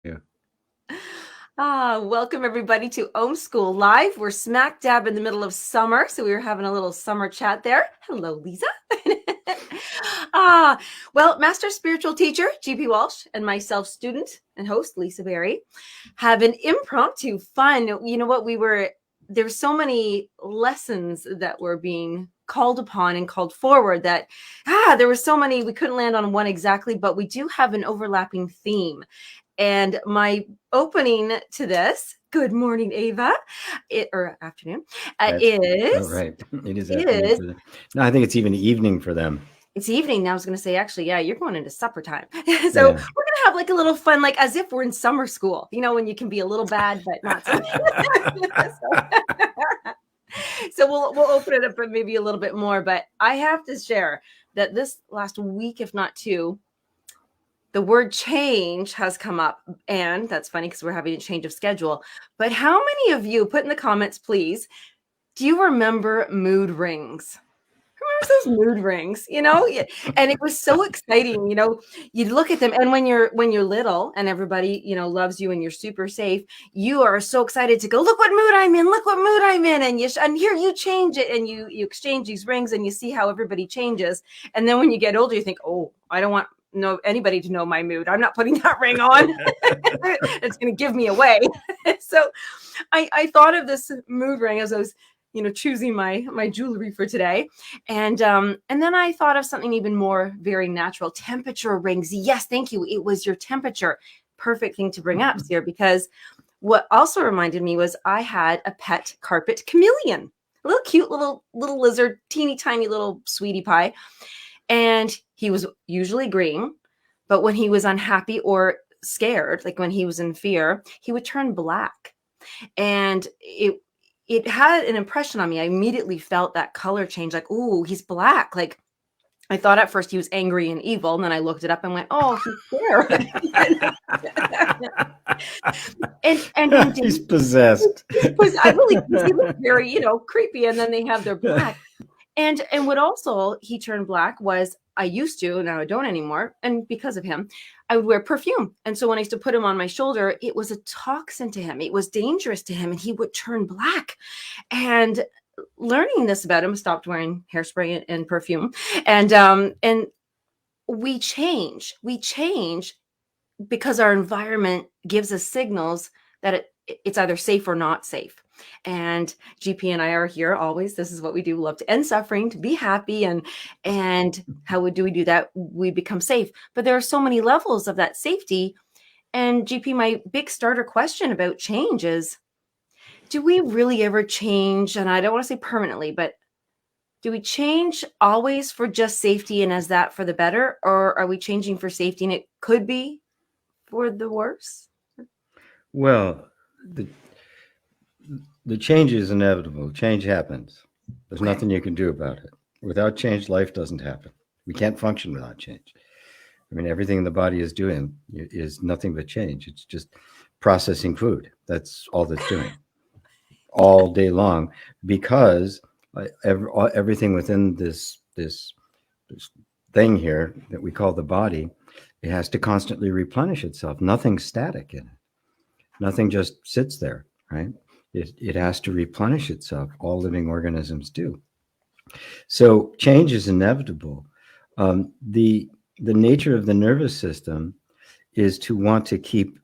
Yeah. Welcome everybody to Om School Live. We're smack dab in the middle of summer, so we were having a little summer chat there. Hello, Lisa. Well, Master Spiritual Teacher GP Walsh and myself, student and host Lisa Berry, have an impromptu fun. You know what? There's so many lessons that were being called upon and called forward that there were so many we couldn't land on one exactly, but we do have an overlapping theme. And my opening to this, good morning, Ava, or afternoon, is right. It is afternoon for them. No, I think it's even evening for them. It's evening. Now I was going to say, actually, yeah, you're going into supper time. So we're going to have like a little fun, like as if we're in summer school, you know, when you can be a little bad, but not so. So we'll open it up maybe a little bit more. But I have to share that this last week, if not two, the word change has come up, and that's funny because we're having a change of schedule. But how many of you, put in the comments, please, do you remember mood rings? Who remembers those mood rings? You know, and it was so exciting. You know, you look at them, and when you're little, and everybody loves you, and you're super safe, you are so excited to go. Look what mood I'm in. Look what mood I'm in, and here you change it, and you exchange these rings, and you see how everybody changes. And then when you get older, you think, oh, I don't want anybody to know my mood. I'm not putting that ring on. It's going to give me away. So I thought of this mood ring as I was choosing my jewelry for today, and then I thought of something even more very natural. Temperature rings. Yes, thank you. It was your temperature. Perfect thing to bring up here, because what also reminded me was I had a pet carpet chameleon, a little cute little lizard, teeny tiny little sweetie pie. And he was usually green, but when he was unhappy or scared, like when he was in fear, he would turn black. And it had an impression on me. I immediately felt that color change, like, ooh, he's black. Like, I thought at first he was angry and evil, and then I looked it up and went, oh, he's scared. and He's possessed. I really, he looked very, creepy. And then they have their black. And what also he turned black was, I used to, now I don't anymore, and because of him, I would wear perfume. And so when I used to put him on my shoulder, it was a toxin to him. It was dangerous to him, and he would turn black. And learning this about him, stopped wearing hairspray and perfume. And we change because our environment gives us signals that it's either safe or not safe. And GP and I are here always. This is what we do. Love to end suffering, to be happy. And how do we do that? We become safe. But there are so many levels of that safety. And GP, my big starter question about change is, do we really ever change? And I don't want to say permanently, but do we change always for just safety and as that for the better? Or are we changing for safety and it could be for the worse? Well, the change is inevitable. Change happens. There's nothing you can do about it. Without change, life doesn't happen. We can't function without change. I mean, everything the body is doing is nothing but change. It's just processing food. That's all that's doing all day long, because everything within this thing here that we call the body, it has to constantly replenish itself. Nothing's static in it. Nothing just sits there, right? It has to replenish itself. All living organisms do. So change is inevitable. The nature of the nervous system is to want to keep,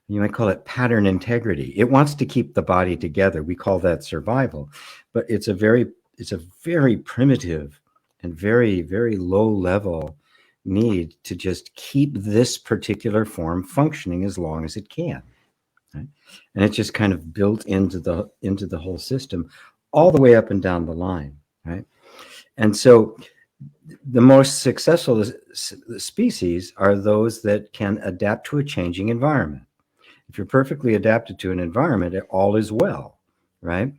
you might call it pattern integrity. It wants to keep the body together. We call that survival, but it's a very primitive and very, very low level need to just keep this particular form functioning as long as it can. Right? And it's just kind of built into the whole system, all the way up and down the line, right? And so the most successful species are those that can adapt to a changing environment. If you're perfectly adapted to an environment, all is well, right?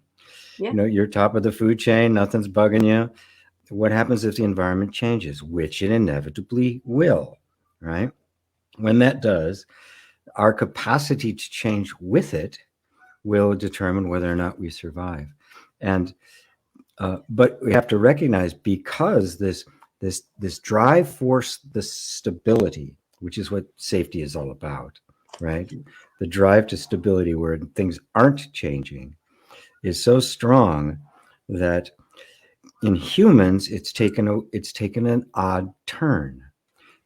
Yeah. You're top of the food chain, nothing's bugging you. What happens if the environment changes, which it inevitably will, right? When that does, our capacity to change with it will determine whether or not we survive. And but we have to recognize, because this drive for the stability, which is what safety is all about, right? The drive to stability where things aren't changing is so strong that in humans it's taken an odd turn,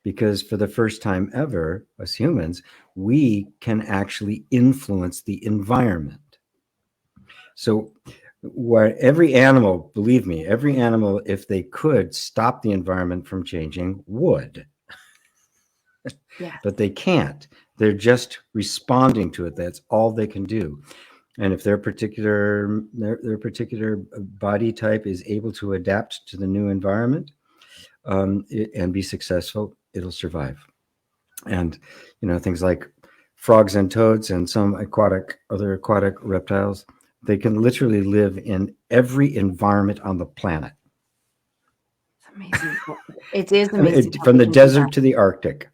because for the first time ever, as humans, we can actually influence the environment. So where every animal, believe me, every animal, if they could stop the environment from changing, would. Yeah. But they can't. They're just responding to it. That's all they can do. And if their particular body type is able to adapt to the new environment, and be successful, it'll survive. And things like frogs and toads and some other aquatic reptiles, they can literally live in every environment on the planet. It's amazing. It is I mean, amazing. from the desert to the Arctic.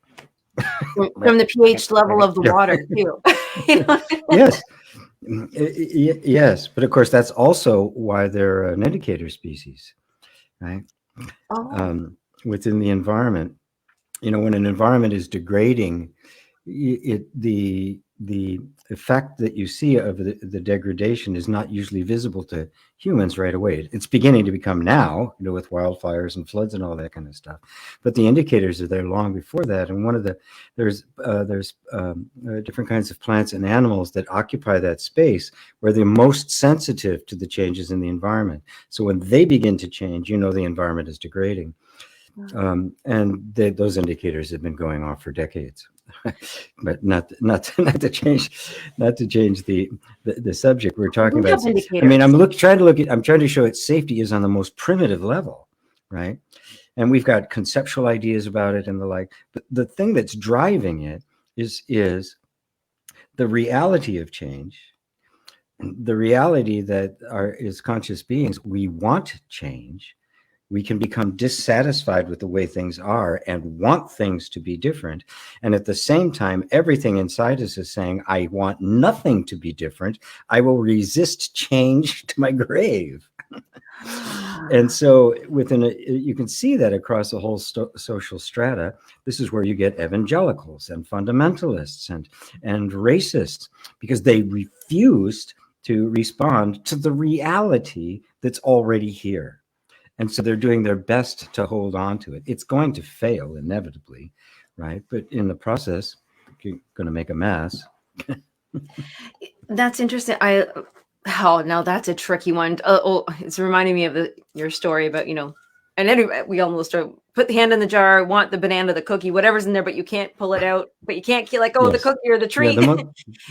From the pH level of the water too. Yes. Yes, but of course that's also why they're an indicator species, right? Within the environment, when an environment is degrading, the effect that you see of the degradation is not usually visible to humans right away. It's beginning to become now, with wildfires and floods and all that kind of stuff. But the indicators are there long before that. And there's different kinds of plants and animals that occupy that space where they're most sensitive to the changes in the environment. So when they begin to change, the environment is degrading. And those indicators have been going on for decades. But not to change the subject we're talking about. I mean, I'm trying to show it. Safety is on the most primitive level, right? And we've got conceptual ideas about it and the like. But the thing that's driving it is the reality of change, the reality that as conscious beings, we want change. We can become dissatisfied with the way things are and want things to be different. And at the same time, everything inside us is saying, I want nothing to be different. I will resist change to my grave. And so you can see that across the whole social strata. This is where you get evangelicals and fundamentalists and racists, because they refused to respond to the reality that's already here. And so they're doing their best to hold on to it. It's going to fail inevitably, right? But in the process, you're going to make a mess. That's interesting. Now that's a tricky one. It's reminding me of your story about, and anyway, we almost put the hand in the jar, want the banana, the cookie, whatever's in there, but you can't pull it out, but you can't let go of the cookie or the treat. Yeah,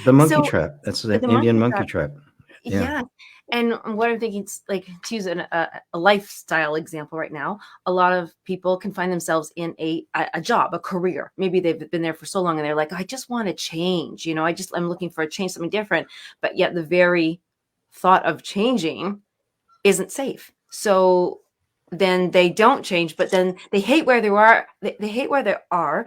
the monkey trap. That's the Indian monkey trap. Yeah. And what I'm thinking, like, to use a lifestyle example right now, a lot of people can find themselves in a job, a career. Maybe they've been there for so long and they're like, I just want to change. I'm looking for a change, something different. But yet the very thought of changing isn't safe. So then they don't change, but then they hate where they are. They hate where they are,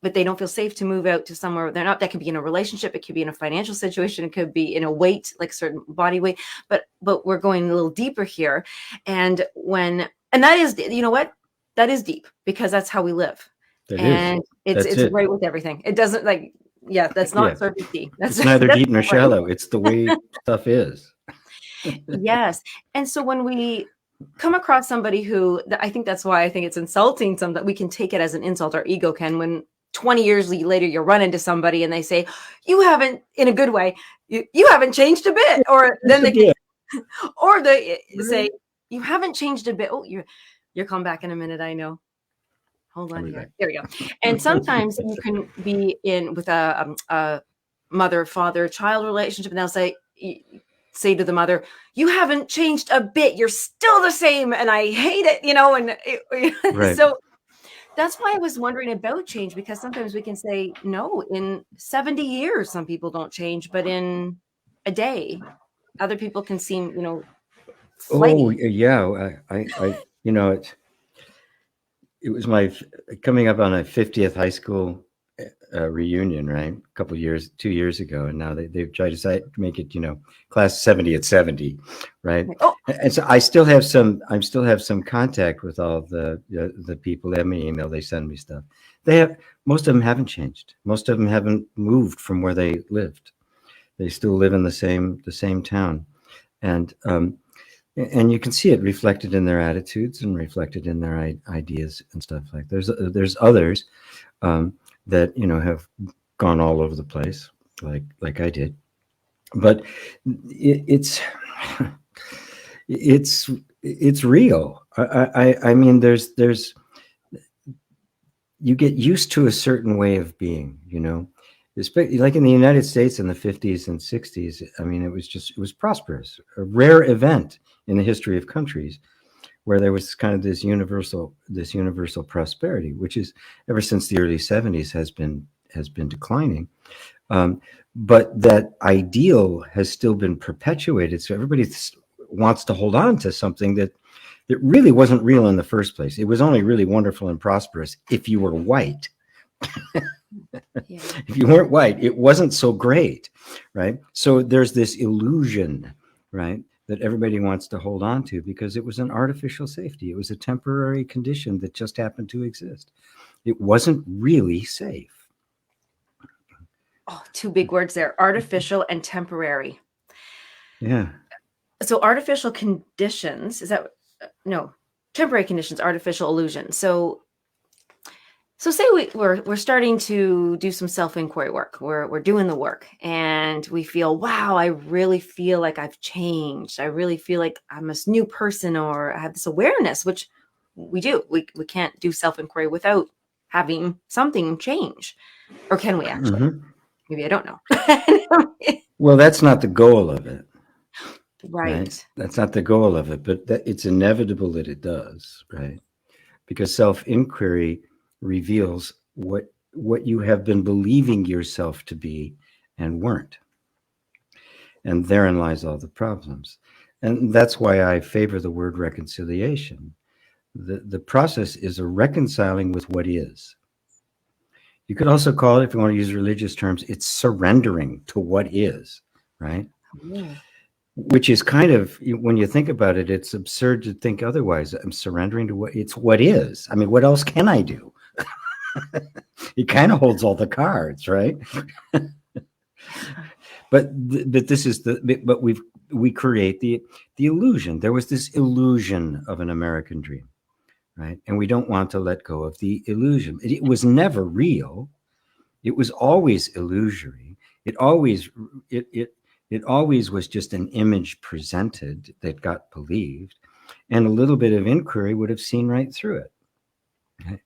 but they don't feel safe to move out to somewhere they're not. That could be in a relationship. It could be in a financial situation. It could be in a weight, like certain body weight. But we're going a little deeper here. And that is, what? That is deep, because that's how we live. It's right with everything. It doesn't that's not surface deep. It's neither deep nor shallow. It's the way stuff is. Yes. And so when we come across somebody who, I think that's why I think it's insulting, that we can take it as an insult. Our ego can, when 20 years later you run into somebody and they say, you haven't, in a good way, you haven't changed a bit. Or then they say, you haven't changed a bit. Oh, you're coming back in a minute. I know. Hold on here. There we go. And sometimes you can be with a mother, father, child relationship, and they'll say to the mother, you haven't changed a bit. You're still the same. And I hate it, Right. So that's why I was wondering about change, because sometimes we can say, no, in 70 years, some people don't change, but in a day, other people can seem, flighty. Oh, yeah. It was my coming up on a 50th high school reunion, right? 2 years ago. And now they've tried to make it, class 70 at 70, right? Oh. And so I still have some contact with all the people. They have my email, they send me stuff. Most of them haven't changed. Most of them haven't moved from where they lived. They still live in the same town, and you can see it reflected in their attitudes and reflected in their ideas and stuff like. There's others that have gone all over the place, like I did, but it's it's real. I mean, there's you get used to a certain way of being, like in the United States in the 50s and 60s. I mean, it was prosperous, a rare event in the history of countries where there was kind of this universal prosperity, which is ever since the early 70s has been declining. But that ideal has still been perpetuated. So everybody wants to hold on to something that really wasn't real in the first place. It was only really wonderful and prosperous if you were white. Yeah. If you weren't white, it wasn't so great, right? So there's this illusion, right, that everybody wants to hold on to because it was an artificial safety. It was a temporary condition that just happened to exist. It wasn't really safe. Oh, two big words there: artificial and temporary. Yeah. So artificial conditions, temporary conditions, artificial illusion. So say we're starting to do some self-inquiry work. We're doing the work and we feel, wow, I really feel like I've changed. I really feel like I'm a new person, or I have this awareness, which we do. We can't do self-inquiry without having something change. Or can we actually? Mm-hmm. Maybe I don't know. Well, that's not the goal of it. Right. That's not the goal of it, but it's inevitable that it does, right? Because self-inquiry reveals what you have been believing yourself to be and weren't. And therein lies all the problems. And that's why I favor the word reconciliation. The process is a reconciling with what is. You could also call it, if you want to use religious terms, it's surrendering to what is, right? Yeah. Which is kind of, when you think about it, it's absurd to think otherwise. I'm surrendering to what is. I mean, what else can I do? It kind of holds all the cards, right? but this is but we create the illusion. There was this illusion of an American dream, right? And we don't want to let go of the illusion. It was never real. It was always illusory. It always was just an image presented that got believed, and a little bit of inquiry would have seen right through it. Okay?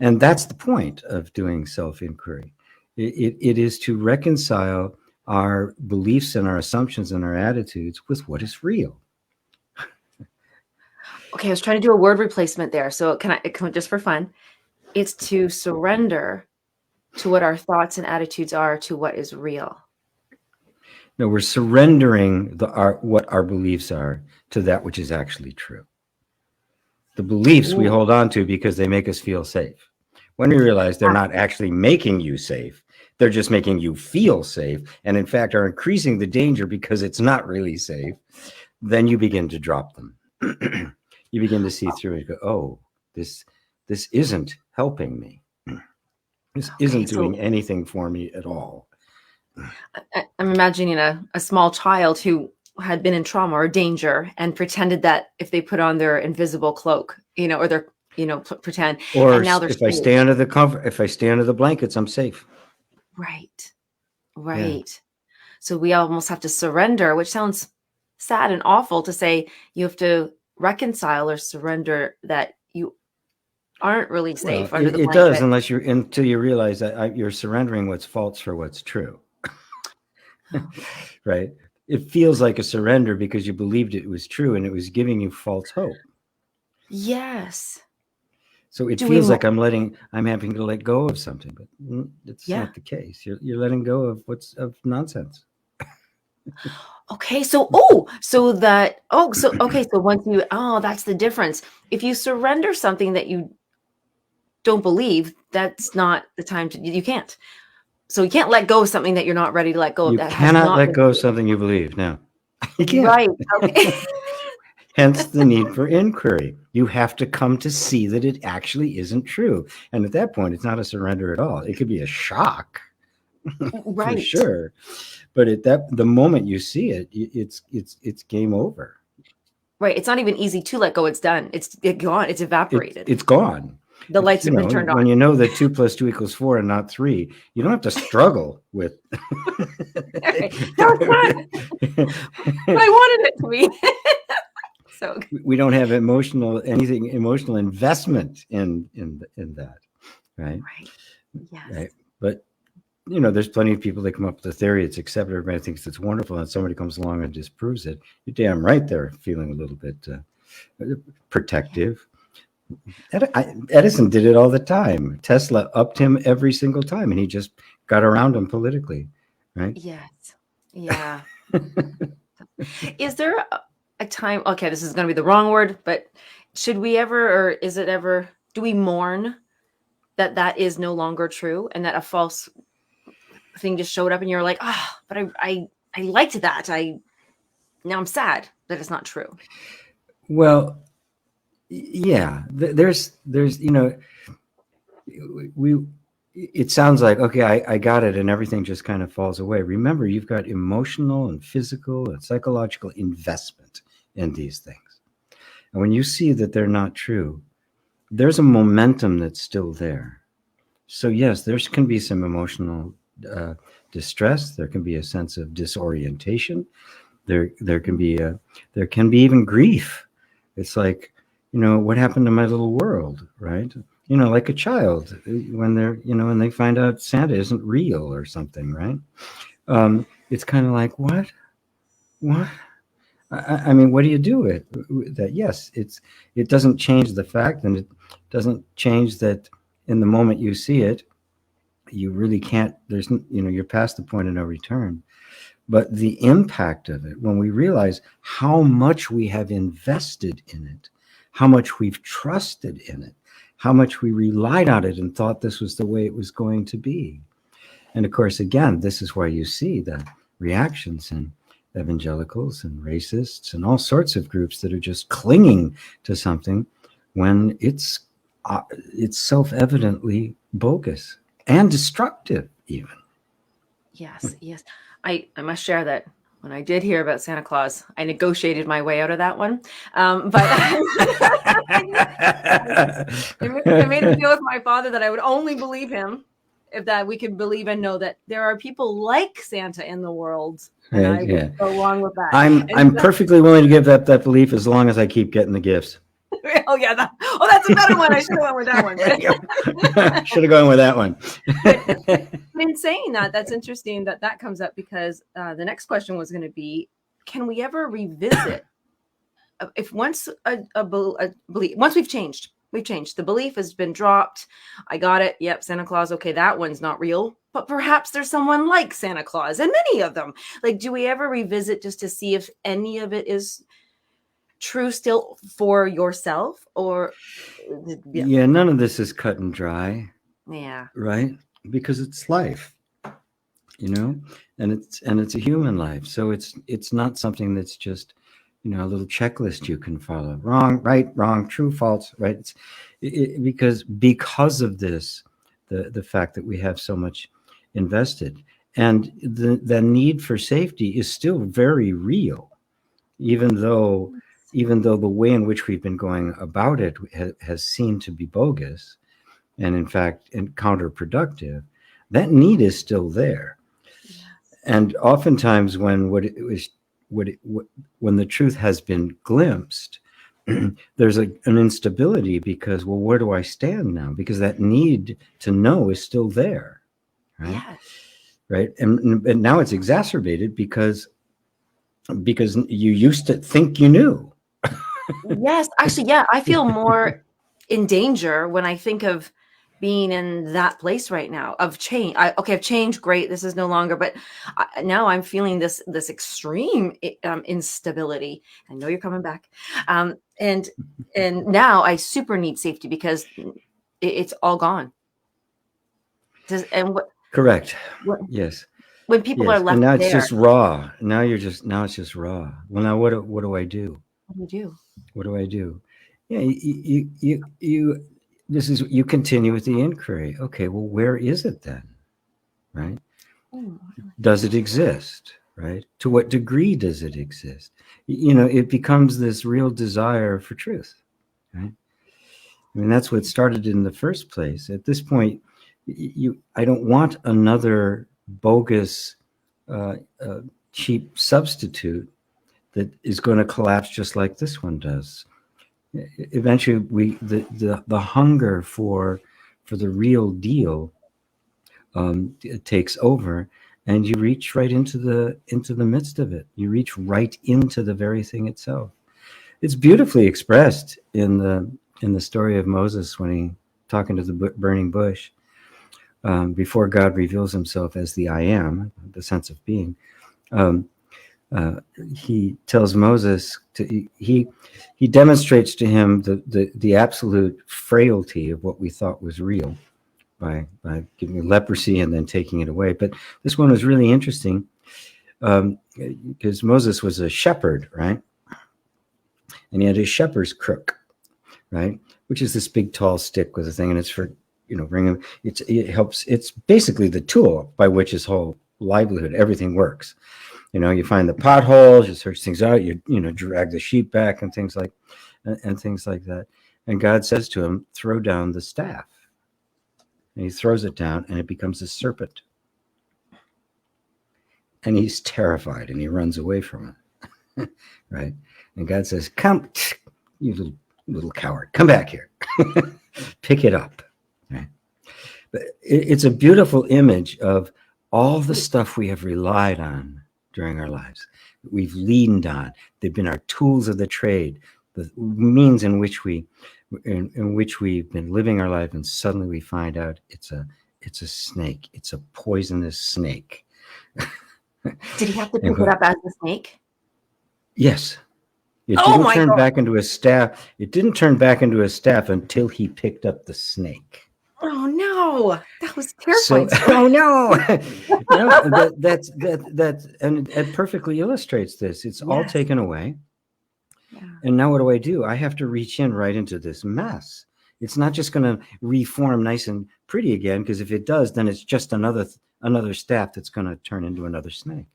And that's the point of doing self-inquiry. It is to reconcile our beliefs and our assumptions and our attitudes with what is real. Okay, I was trying to do a word replacement there. So can I just for fun? It's to surrender to what our thoughts and attitudes are to what is real. No, we're surrendering what our beliefs are to that which is actually true. The beliefs we hold on to because they make us feel safe. When we realize they're not actually making you safe, they're just making you feel safe, and in fact are increasing the danger because it's not really safe, then you begin to drop them. You begin to see through and go, oh, this isn't helping me. This isn't doing anything for me at all. I'm imagining a small child who had been in trauma or danger and pretended that if they put on their invisible cloak, or their, pretend. Or and now they're if I stay under the cover, if I stay under the blankets, I'm safe. Right. Yeah. So we almost have to surrender, which sounds sad and awful to say. You have to reconcile or surrender that you aren't really safe under the blanket. It does, until you realize that you're surrendering what's false for what's true. Right? It feels like a surrender because you believed it was true and it was giving you false hope. Yes. So it feels like I'm having to let go of something, but it's not the case. You're letting go of of nonsense. Okay. So once you, that's the difference. If you surrender something that you don't believe, that's not the time you can't. So you can't let go of something that you're not ready to let go of. You cannot let go of something you believe. No, you can't. Right. Okay. Hence the need for inquiry. You have to come to see that it actually isn't true. And at that point, it's not a surrender at all. It could be a shock, for Right. sure. But the moment you see it, it's game over. Right. It's not even easy to let go. It's done. It's gone. It's evaporated. It's gone. The lights have been turned on. When you know that 2 + 2 = 4 and not 3, you don't have to struggle with. No, it's not. But I wanted it to be. So we don't have emotional investment in that, right? Right. Yes. Right. But there's plenty of people that come up with a theory, it's accepted, everybody thinks it's wonderful, and somebody comes along and disproves it. You're damn right they're feeling a little bit protective. Edison did it all the time. Tesla upped him every single time, and he just got around him politically, right? Yes. Yeah. Is there a time? Okay, this is going to be the wrong word, but should we ever, or is it ever? Do we mourn that is no longer true, and that a false thing just showed up, and you're like, but I liked that. Now I'm sad that it's not true. Well, yeah, there's it sounds like, okay, I got it, and everything just kind of falls away. Remember, you've got emotional and physical and psychological investment in these things. And when you see that they're not true, there's a momentum that's still there. So yes, there can be some emotional distress. There can be a sense of disorientation. There can be even grief. It's like, what happened to my little world, right? Like a child when when they find out Santa isn't real or something, right? It's kind of like, what? I mean, what do you do with that? Yes, it doesn't change the fact, and it doesn't change that in the moment you see it, you really can't. You're past the point of no return. But the impact of it, when we realize how much we have invested in it, how much we've trusted in it, how much we relied on it and thought this was the way it was going to be. And of course, again, this is why you see the reactions in evangelicals and racists and all sorts of groups that are just clinging to something when it's self-evidently bogus and destructive even. Yes. I must share that when I did hear about Santa Claus, I negotiated my way out of that one. But I made a deal with my father that I would only believe him if that we could believe and know that there are people like Santa in the world. And I would go along with that. I'm perfectly willing to give that belief as long as I keep getting the gifts. Oh yeah, that's a better one. I should have went with that one. Should have gone with that one. But in saying that, that's interesting that comes up because the next question was going to be, can we ever revisit if once a belief, once we've changed, the belief has been dropped. I got it. Yep, Santa Claus. Okay, that one's not real. But perhaps there's someone like Santa Claus, and many of them. Like, do we ever revisit just to see if any of it is true still for yourself, or yeah, none of this is cut and dry. Yeah, right, because it's life, and it's a human life, so it's not something that's just a little checklist you can follow. Wrong, right, wrong, true, false, right? Because of this, the fact that we have so much invested, and the need for safety is still very real, even though the way in which we've been going about it has seemed to be bogus and in fact counterproductive. That need is still there. Yes. And oftentimes when when the truth has been glimpsed, there's an instability because, well, where do I stand now? Because that need to know is still there, right? Yes. Right. And now it's exacerbated because you used to think you knew. Yes, actually, yeah, I feel more in danger when I think of being in that place right now of change. I've changed, great, this is no longer, but now I'm feeling this extreme instability. I know you're coming back, and now I super need safety because it's all gone. Correct. Yes. When people are left and now it's there, just raw. Now it's just raw. Well, now what do I do? What do you do? What do I do? Yeah, you continue with the inquiry. Okay, well, where is it then? Right? Oh, Does it exist? Right? To what degree does it exist? It becomes this real desire for truth. Right? I mean, that's what started in the first place. At this point, I don't want another bogus, uh, uh, cheap substitute that is going to collapse just like this one does. Eventually, the hunger for the real deal it takes over, and you reach right into the midst of it. You reach right into the very thing itself. It's beautifully expressed in the story of Moses when he talking to the burning bush before God reveals himself as the I am, the sense of being. Um, he tells Moses he demonstrates to him the absolute frailty of what we thought was real by giving leprosy and then taking it away. But this one was really interesting because Moses was a shepherd, right? And he had his shepherd's crook, right? Which is this big tall stick with a thing, and it's for bringing. It helps. It's basically the tool by which his whole livelihood, everything works. You find the potholes, you search things out, you drag the sheep back and things like that. And God says to him, throw down the staff. And he throws it down and it becomes a serpent. And he's terrified and he runs away from it. Right? And God says, come, you little coward, come back here. Pick it up. Right? But it's a beautiful image of all the stuff we have relied on during our lives, we've leaned on. They've been our tools of the trade, the means in which we've been living our life, and suddenly we find out it's a snake. It's a poisonous snake. Did he have to pick it up as a snake? Yes. It didn't turn back into a staff. It didn't turn back into a staff until he picked up the snake. Oh no, that was terrifying. Oh no, and it perfectly illustrates this. It's all taken away, and now what do? I have to reach in right into this mess. It's not just going to reform nice and pretty again, because if it does, then it's just another staff that's going to turn into another snake.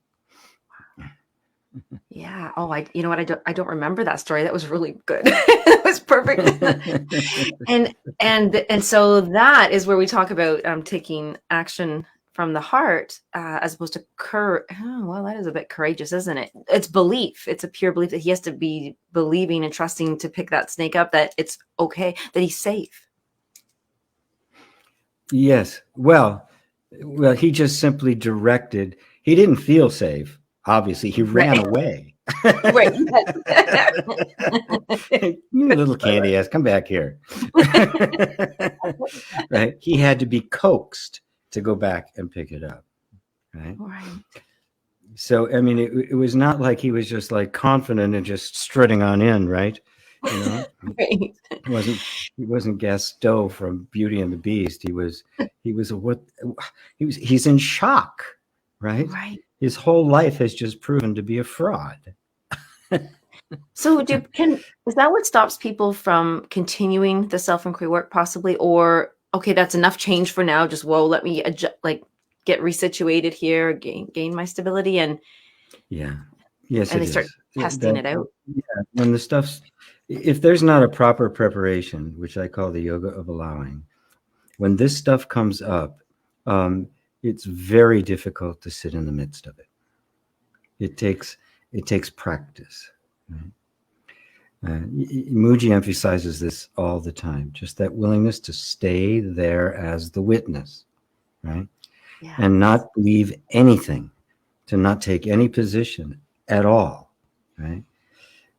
Yeah. Oh, you know what? I don't remember that story. That was really good. It was perfect. and so that is where we talk about taking action from the heart as opposed to well, that is a bit courageous, isn't it? It's belief. It's a pure belief that he has to be believing and trusting to pick that snake up, that it's okay, that he's safe. Yes. Well, he just simply directed. He didn't feel safe. Obviously, he ran away. Right. You little candy ass, come back here. Right. He had to be coaxed to go back and pick it up. Right. So, I mean, it was not like he was just like confident and just strutting on in, right? Right. He wasn't Gaston from Beauty and the Beast. He's in shock, right? Right. His whole life has just proven to be a fraud. So is that what stops people from continuing the self-inquiry work possibly? Or, okay, that's enough change for now. Just, let me get resituated here, gain my stability. And yeah. Yes, and they start testing it out. Yeah. When if there's not a proper preparation, which I call the yoga of allowing, when this stuff comes up, it's very difficult to sit in the midst of it. It takes practice. Right? Mooji emphasizes this all the time, just that willingness to stay there as the witness, right? Yes. And not believe anything, to not take any position at all, right?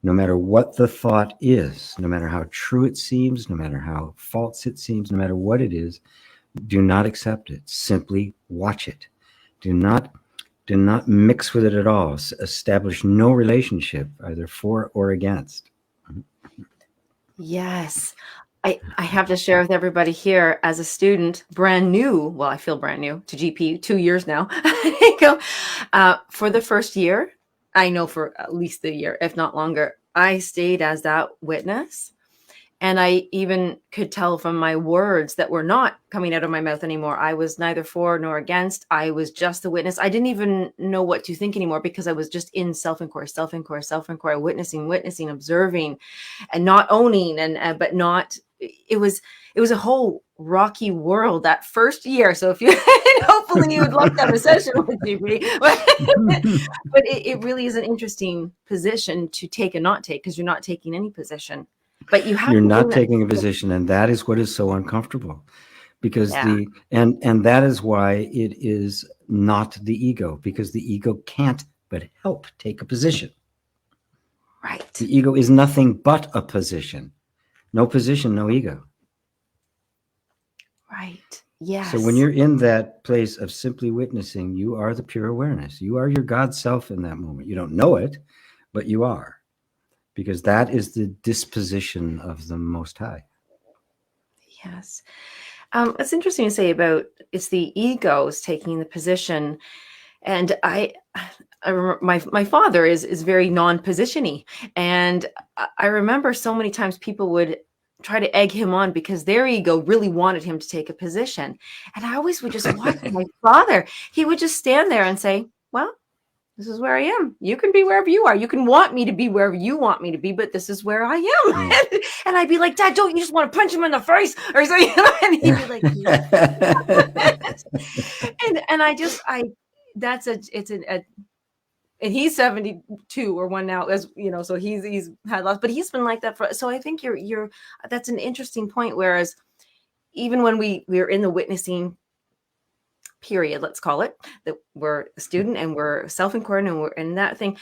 No matter what the thought is, no matter how true it seems, no matter how false it seems, no matter what it is, do not accept it. Simply watch it. Do not mix with it at all. Establish no relationship, either for or against. Yes. I have to share with everybody here, as a student, brand new. Well, I feel brand new to GP, 2 years now. For the first year, I know for at least a year, if not longer, I stayed as that witness. And I even could tell from my words that were not coming out of my mouth anymore. I was neither for nor against. I was just the witness. I didn't even know what to think anymore because I was just in self-inquiry, witnessing, observing, and not owning, and but not. It was a whole rocky world that first year. So if you hopefully you would love to have a session with me, but it really is an interesting position to take and not take, because you're not taking any position. But you have You're to not bring taking a position, and that is what is so uncomfortable, because Yeah. and that is why it is not the ego, because the ego can't but help take a position. Right. The ego is nothing but a position. No position, no ego. Right. Yes. So when you're in that place of simply witnessing, you are the pure awareness. You are your God self in that moment. You don't know it, but you are, because that is the disposition of the Most High. Yes. It's interesting to say about it's the egos taking the position. And I remember my father is very non-positiony. And I remember so many times people would try to egg him on because their ego really wanted him to take a position. And I always would just watch my father. He would just stand there and say, well, this is where I am. You can be wherever you are. You can want me to be wherever you want me to be, but this is where I am. Mm. And I'd be like, Dad, don't you just want to punch him in the face or something? And he'd be like, and and he's 72 or one now, as you know, so he's had lots, but he's been like that for, so I think you're that's an interesting point. Whereas even when we're in the witnessing period, let's call it, that we're a student and we're self-inquiring and we're in that thing,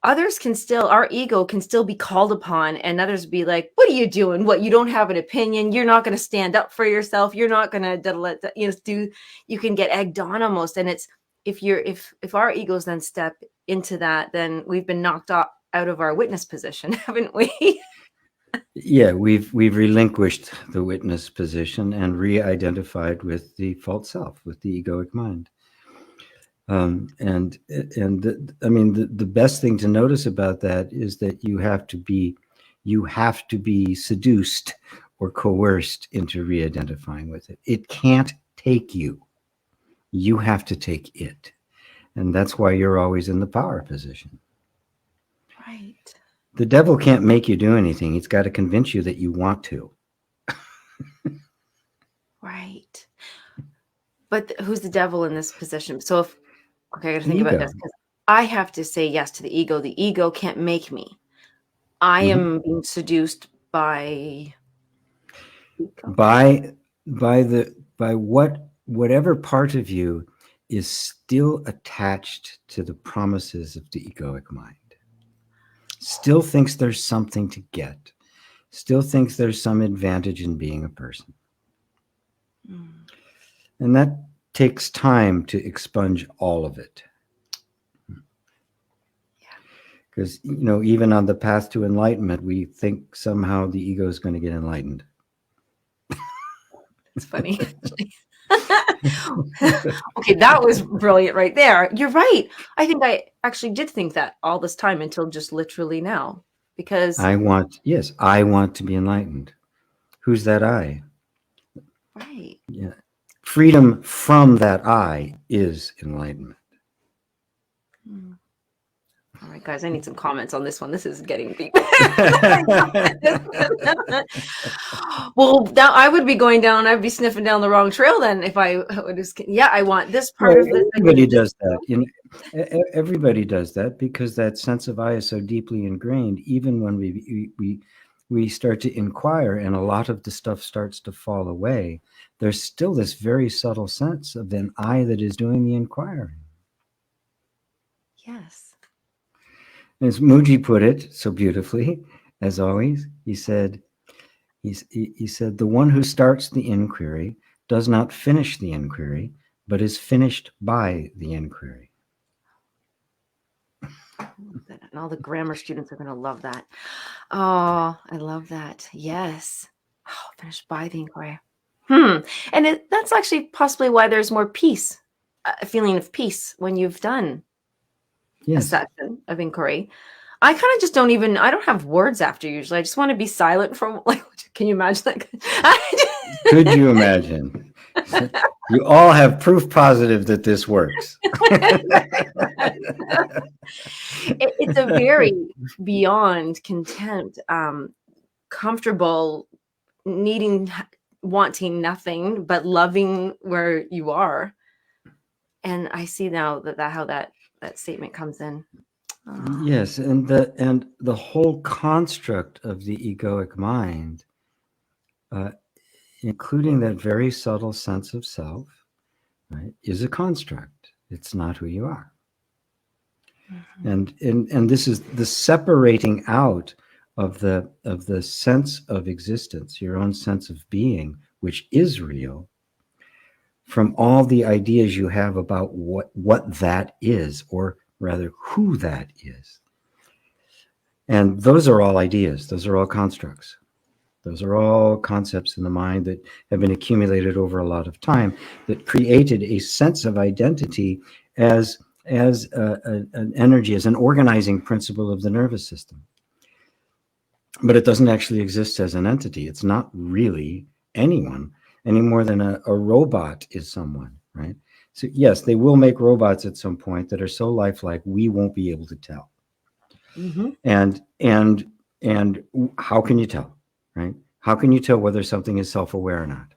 others can still, our ego can still be called upon, and others be like, what are you doing? What, you don't have an opinion? You're not going to stand up for yourself. You're not going to you can get egged on almost. And it's, if our egos then step into that, then we've been knocked out of our witness position, haven't we? Yeah, we've relinquished the witness position and re-identified with the false self, with the egoic mind. I mean, the best thing to notice about that is that you have to be seduced or coerced into re-identifying with it. It can't take you. You have to take it. And that's why you're always in the power position. Right. The devil can't make you do anything. He's got to convince you that you want to. Right. But who's the devil in this position? So okay, I got to think Ego. about this, because I have to say yes to the ego. The ego can't make me. I am being seduced by whatever part of you is still attached to the promises of the egoic mind. Still thinks there's something to get. Still thinks there's some advantage in being a person. And that takes time to expunge all of it. Because, even on the path to enlightenment, we think somehow the ego is going to get enlightened. It's funny. Okay, that was brilliant right there. You're right. I think I actually did think that all this time until just literally now, because I want to be enlightened. Who's that I? right. Yeah. Freedom from that I is enlightenment. All right, guys, I need some comments on this one. This is getting deep. Well, now I would be going down, I'd be sniffing down the wrong trail then if I would just, I want this part of this. Everybody does that. Everybody does that, because that sense of I is so deeply ingrained. Even when we start to inquire and a lot of the stuff starts to fall away, there's still this very subtle sense of an I that is doing the inquiring. Yes. As Mooji put it so beautifully, as always, he said, the one who starts the inquiry does not finish the inquiry, but is finished by the inquiry. And all the grammar students are going to love that. Oh, I love that. Yes. Oh, finished by the inquiry. And that's actually possibly why there's more peace, a feeling of peace when you've done a section of inquiry. I kind of just don't even, I don't have words after usually. I just want to be silent from, like, can you imagine that? Could you imagine? You all have proof positive that this works. It's a very beyond content, comfortable, wanting nothing but loving where you are. And I see now that how that statement comes in. Yes, and the whole construct of the egoic mind, including that very subtle sense of self, right, is a construct. It's not who you are. Mm-hmm. And this is the separating out of the sense of existence, your own sense of being, which is real, from all the ideas you have about what that is, or rather who that is. And those are all ideas. Those are all constructs. Those are all concepts in the mind that have been accumulated over a lot of time that created a sense of identity as an energy, as an organizing principle of the nervous system. But it doesn't actually exist as an entity. It's not really anyone any more than a robot is someone, right? So yes, they will make robots at some point that are so lifelike we won't be able to tell. Mm-hmm. And how can you tell, right? How can you tell whether something is self-aware or not?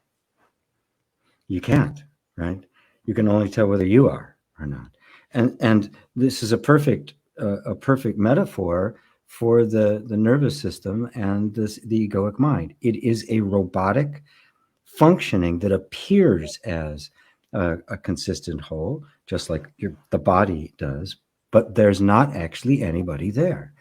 You can't, right? You can only tell whether you are or not. And this is a perfect metaphor for the nervous system and the egoic mind. It is a robotic functioning that appears as a consistent whole, just like the body does, but there's not actually anybody there.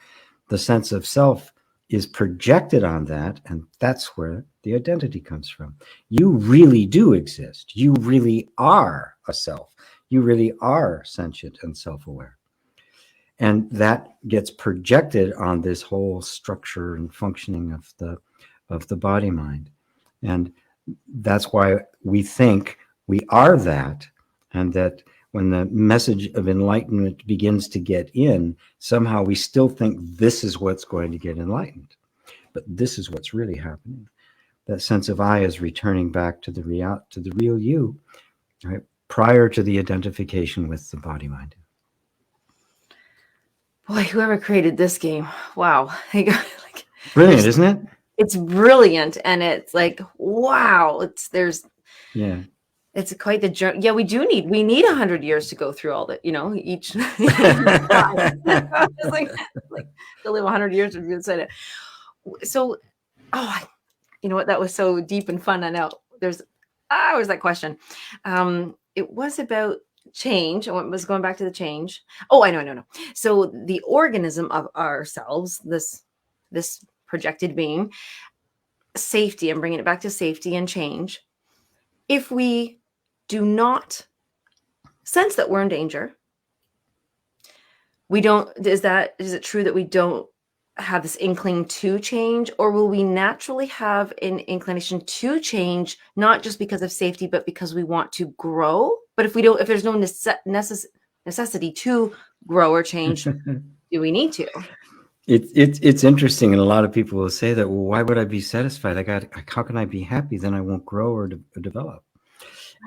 The sense of self is projected on that, and that's where the identity comes from. You really do exist. You really are a self. You really are sentient and self-aware. And that gets projected on this whole structure and functioning of the body mind. And that's why we think we are that, and that when the message of enlightenment begins to get in, somehow we still think this is what's going to get enlightened. But this is what's really happening. That sense of I is returning back to the real you, right? Prior to the identification with the body mind. Boy, whoever created this game, wow. Brilliant, isn't it? It's brilliant, and it's like, wow, it's quite the journey. Yeah, we need 100 years to go through all that, each it's like to live 100 years to say it. So, you know what, that was so deep and fun. I know there's always that question. It was about change. I was going back to the change. Oh, I know. So the organism of ourselves, this projected being, safety, and bringing it back to safety and change. If we do not sense that we're in danger, is it true that we don't have this inkling to change, or will we naturally have an inclination to change, not just because of safety, but because we want to grow? But if there's no necessity to grow or change, do we need to? It's interesting, and a lot of people will say that. Well, why would I be satisfied? How can I be happy? Then I won't grow or develop,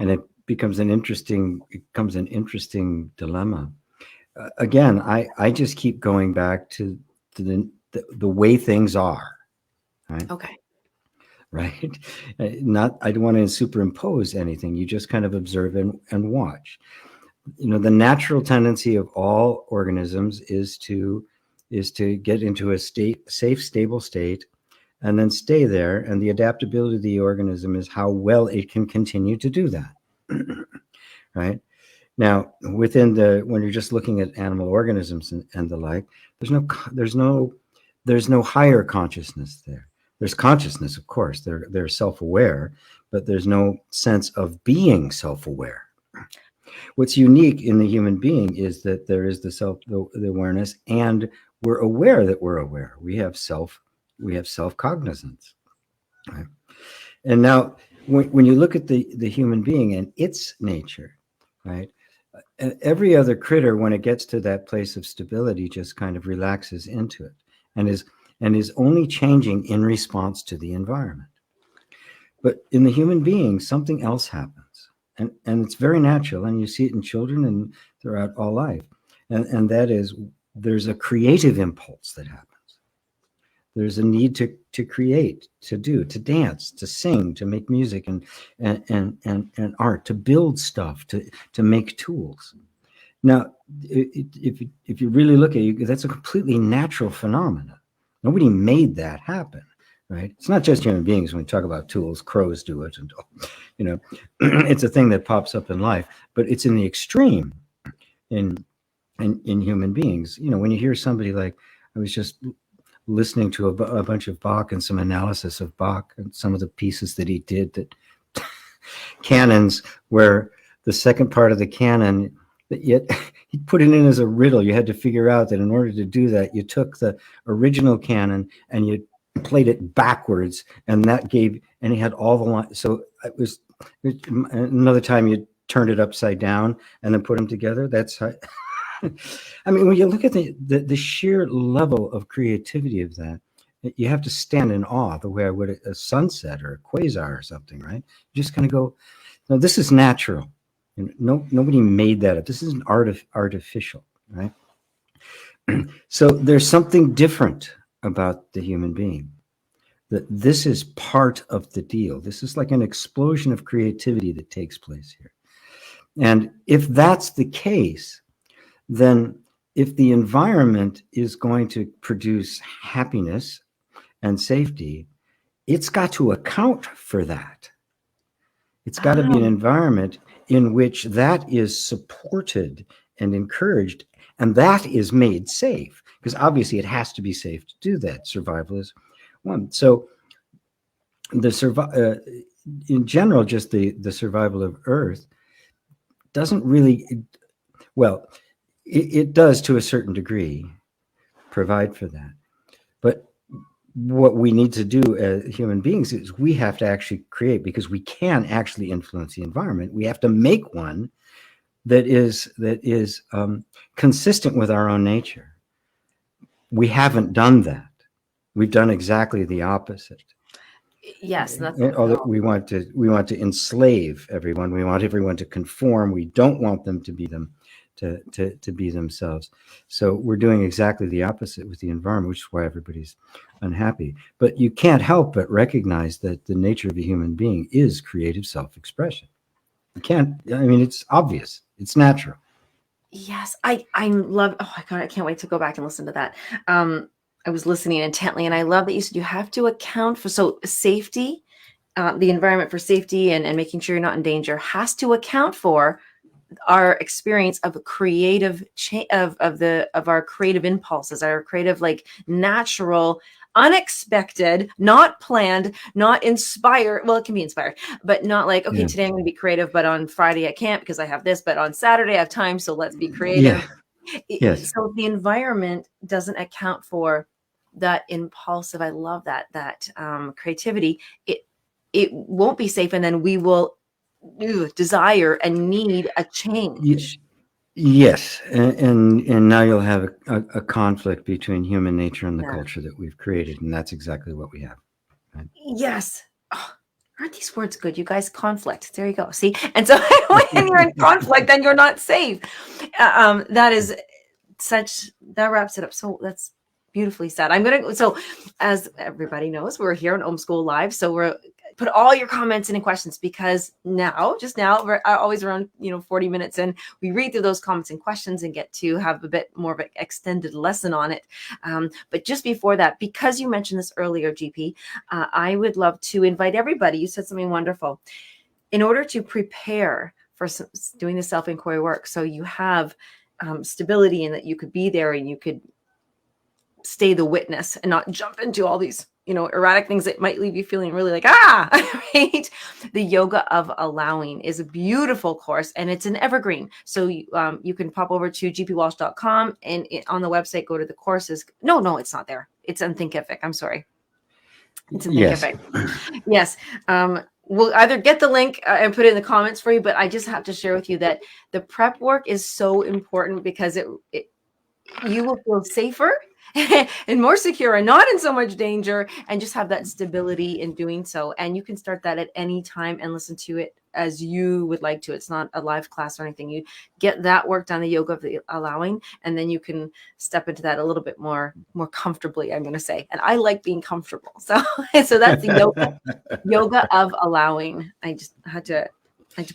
and it becomes an interesting dilemma. Again, I just keep going back to the way things are, right? Okay. Right. I don't want to superimpose anything. You just kind of observe and watch. The natural tendency of all organisms is to get into a safe, stable state, and then stay there. And the adaptability of the organism is how well it can continue to do that. Right. Now, when you're just looking at animal organisms and the like, there's no higher consciousness there. There's consciousness, of course. They're self-aware, but there's no sense of being self-aware. What's unique in the human being is that there is the awareness, and we're aware that we're aware. We have self-cognizance. Right? And now, when you look at the human being and its nature, right? And every other critter, when it gets to that place of stability, just kind of relaxes into it and is only changing in response to the environment. But in the human being, something else happens. And it's very natural. And you see it in children and throughout all life. And that is, there's a creative impulse that happens. There's a need to create, to do, to dance, to sing, to make music and art, to build stuff, to make tools. Now, if you really look at it, that's a completely natural phenomenon. Nobody made that happen, right? It's not just human beings. When we talk about tools, crows do it, and it's a thing that pops up in life. But it's in the extreme in human beings. When you hear somebody like, I was just listening to a bunch of Bach and some analysis of Bach and some of the pieces that he did, that canons where the second part of the canon, that yet he put it in as a riddle. You had to figure out that in order to do that, you took the original canon and you played it backwards, and he had all the lines. So it was another time you turned it upside down and then put them together. That's how. I mean, when you look at the sheer level of creativity of that, you have to stand in awe, the way I would a sunset or a quasar or something, right? You just kind of go, no, this is natural. Nobody made that up. This isn't artificial, right? So there's something different about the human being. That this is part of the deal. This is like an explosion of creativity that takes place here. And if that's the case, then if the environment is going to produce happiness and safety, it's got to account for that. It's got to be an environment in which that is supported and encouraged, and that is made safe, because obviously it has to be safe to do that. Survival is one. So in general, just the survival of Earth doesn't really, well, it does to a certain degree provide for that. But what we need to do as human beings is we have to actually create, because we can actually influence the environment. We have to make one that is consistent with our own nature. We haven't done that. We've done exactly the opposite. Yes, we want to enslave everyone. We want everyone to conform. We don't want them to be to be themselves. So we're doing exactly the opposite with the environment, which is why everybody's unhappy. But you can't help but recognize that the nature of a human being is creative self-expression. You can't. I mean, it's obvious. It's natural. Yes, I love. Oh my God, I can't wait to go back and listen to that. I was listening intently, and I love that you said you have to account for safety, the environment for safety, and making sure you're not in danger has to account for our experience of creative of our creative impulses, our creative, like, natural, unexpected, not planned, not inspired. Well, it can be inspired, but not like, okay, today I'm going to be creative, but on Friday I can't because I have this, but on Saturday I have time, so let's be creative. Yes. So the environment doesn't account for that impulsive. I love that creativity. It won't be safe, and then we will desire and need a change. Yes, and now you'll have a conflict between human nature and the culture that we've created, and that's exactly what we have. Right? Yes. Oh, aren't these words good, you guys? Conflict. There you go. See? And so when you're in conflict, then you're not safe. That wraps it up. So that's beautifully said. So as everybody knows, we're here on Om School Live. So we're put all your comments and questions, because just now, we're always around 40 minutes in, we read through those comments and questions and get to have a bit more of an extended lesson on it. But just before that, because you mentioned this earlier, GP, I would love to invite everybody. You said something wonderful. In order to prepare for doing the self-inquiry work, so you have stability, and that you could be there and you could stay the witness and not jump into all these erratic things that might leave you feeling really like, right? The Yoga of Allowing is a beautiful course, and it's an evergreen. So you can pop over to gpwalsh.com, and on the website, go to the courses. No, it's not there. It's on Thinkific. I'm sorry. It's in Thinkific. Yes. we'll either get the link and put it in the comments for you, but I just have to share with you that the prep work is so important because you will feel safer and more secure and not in so much danger, and just have that stability in doing so. And you can start that at any time and listen to it as you would like to. It's not a live class or anything. You get that work done, the yoga of the allowing, and then you can step into that a little bit more comfortably, I'm going to say. And I like being comfortable. So that's the yoga of allowing. I just had to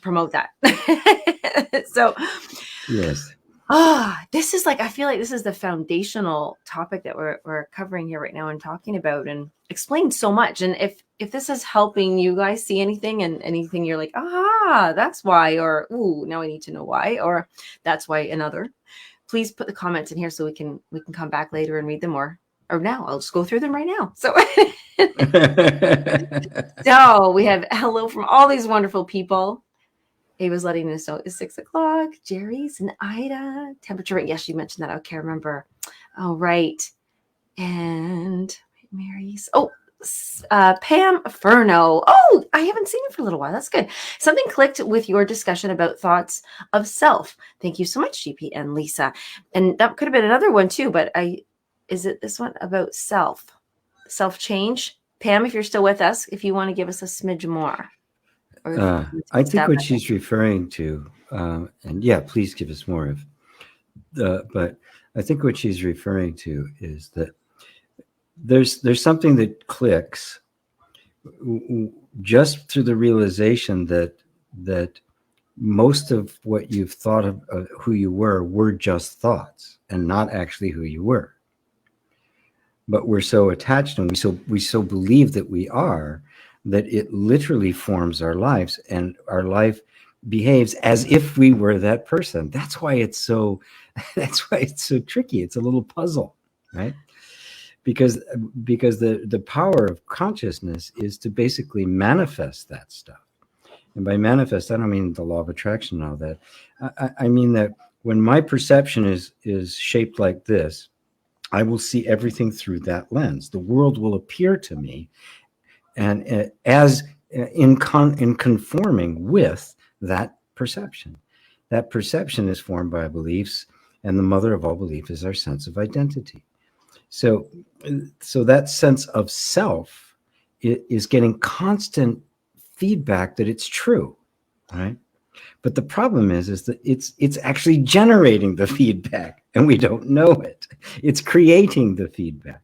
promote that. So yes. This is I feel like this is the foundational topic that we're covering here right now and talking about, and explained so much. And if this is helping you guys see anything, and anything you're like, that's why, or ooh, now I need to know why, or that's why another, please put the comments in here so we can come back later and read them, or now I'll just go through them right now. So so we have hello from all these wonderful people. Ava's letting us know it's 6 o'clock. Jerry's and Ida. Temperature. Yes, you mentioned that. Okay, remember. All right. And Mary's. Oh, Pam Furno. Oh, I haven't seen it for a little while. That's good. Something clicked with your discussion about thoughts of self. Thank you so much, GP and Lisa. And that could have been another one too, but is it this one about self change? Pam, if you're still with us, if you want to give us a smidge more. I think what she's referring to, and yeah, please give us more of. But I think what she's referring to is that there's something that clicks just through the realization that most of what you've thought of who you were just thoughts and not actually who you were. But we're so attached and we so believe that we are, that it literally forms our lives, and our life behaves as if we were that person. That's why it's so tricky. It's a little puzzle, right? Because the power of consciousness is to basically manifest that stuff. And by manifest, I don't mean the law of attraction and all that. I mean that when my perception is shaped like this, I will see everything through that lens. The world will appear to me and as in conforming with that perception. That perception is formed by beliefs, and the mother of all belief is our sense of identity. So that sense of self is getting constant feedback that it's true, right? But the problem is that it's actually generating the feedback, and we don't know it. It's creating the feedback,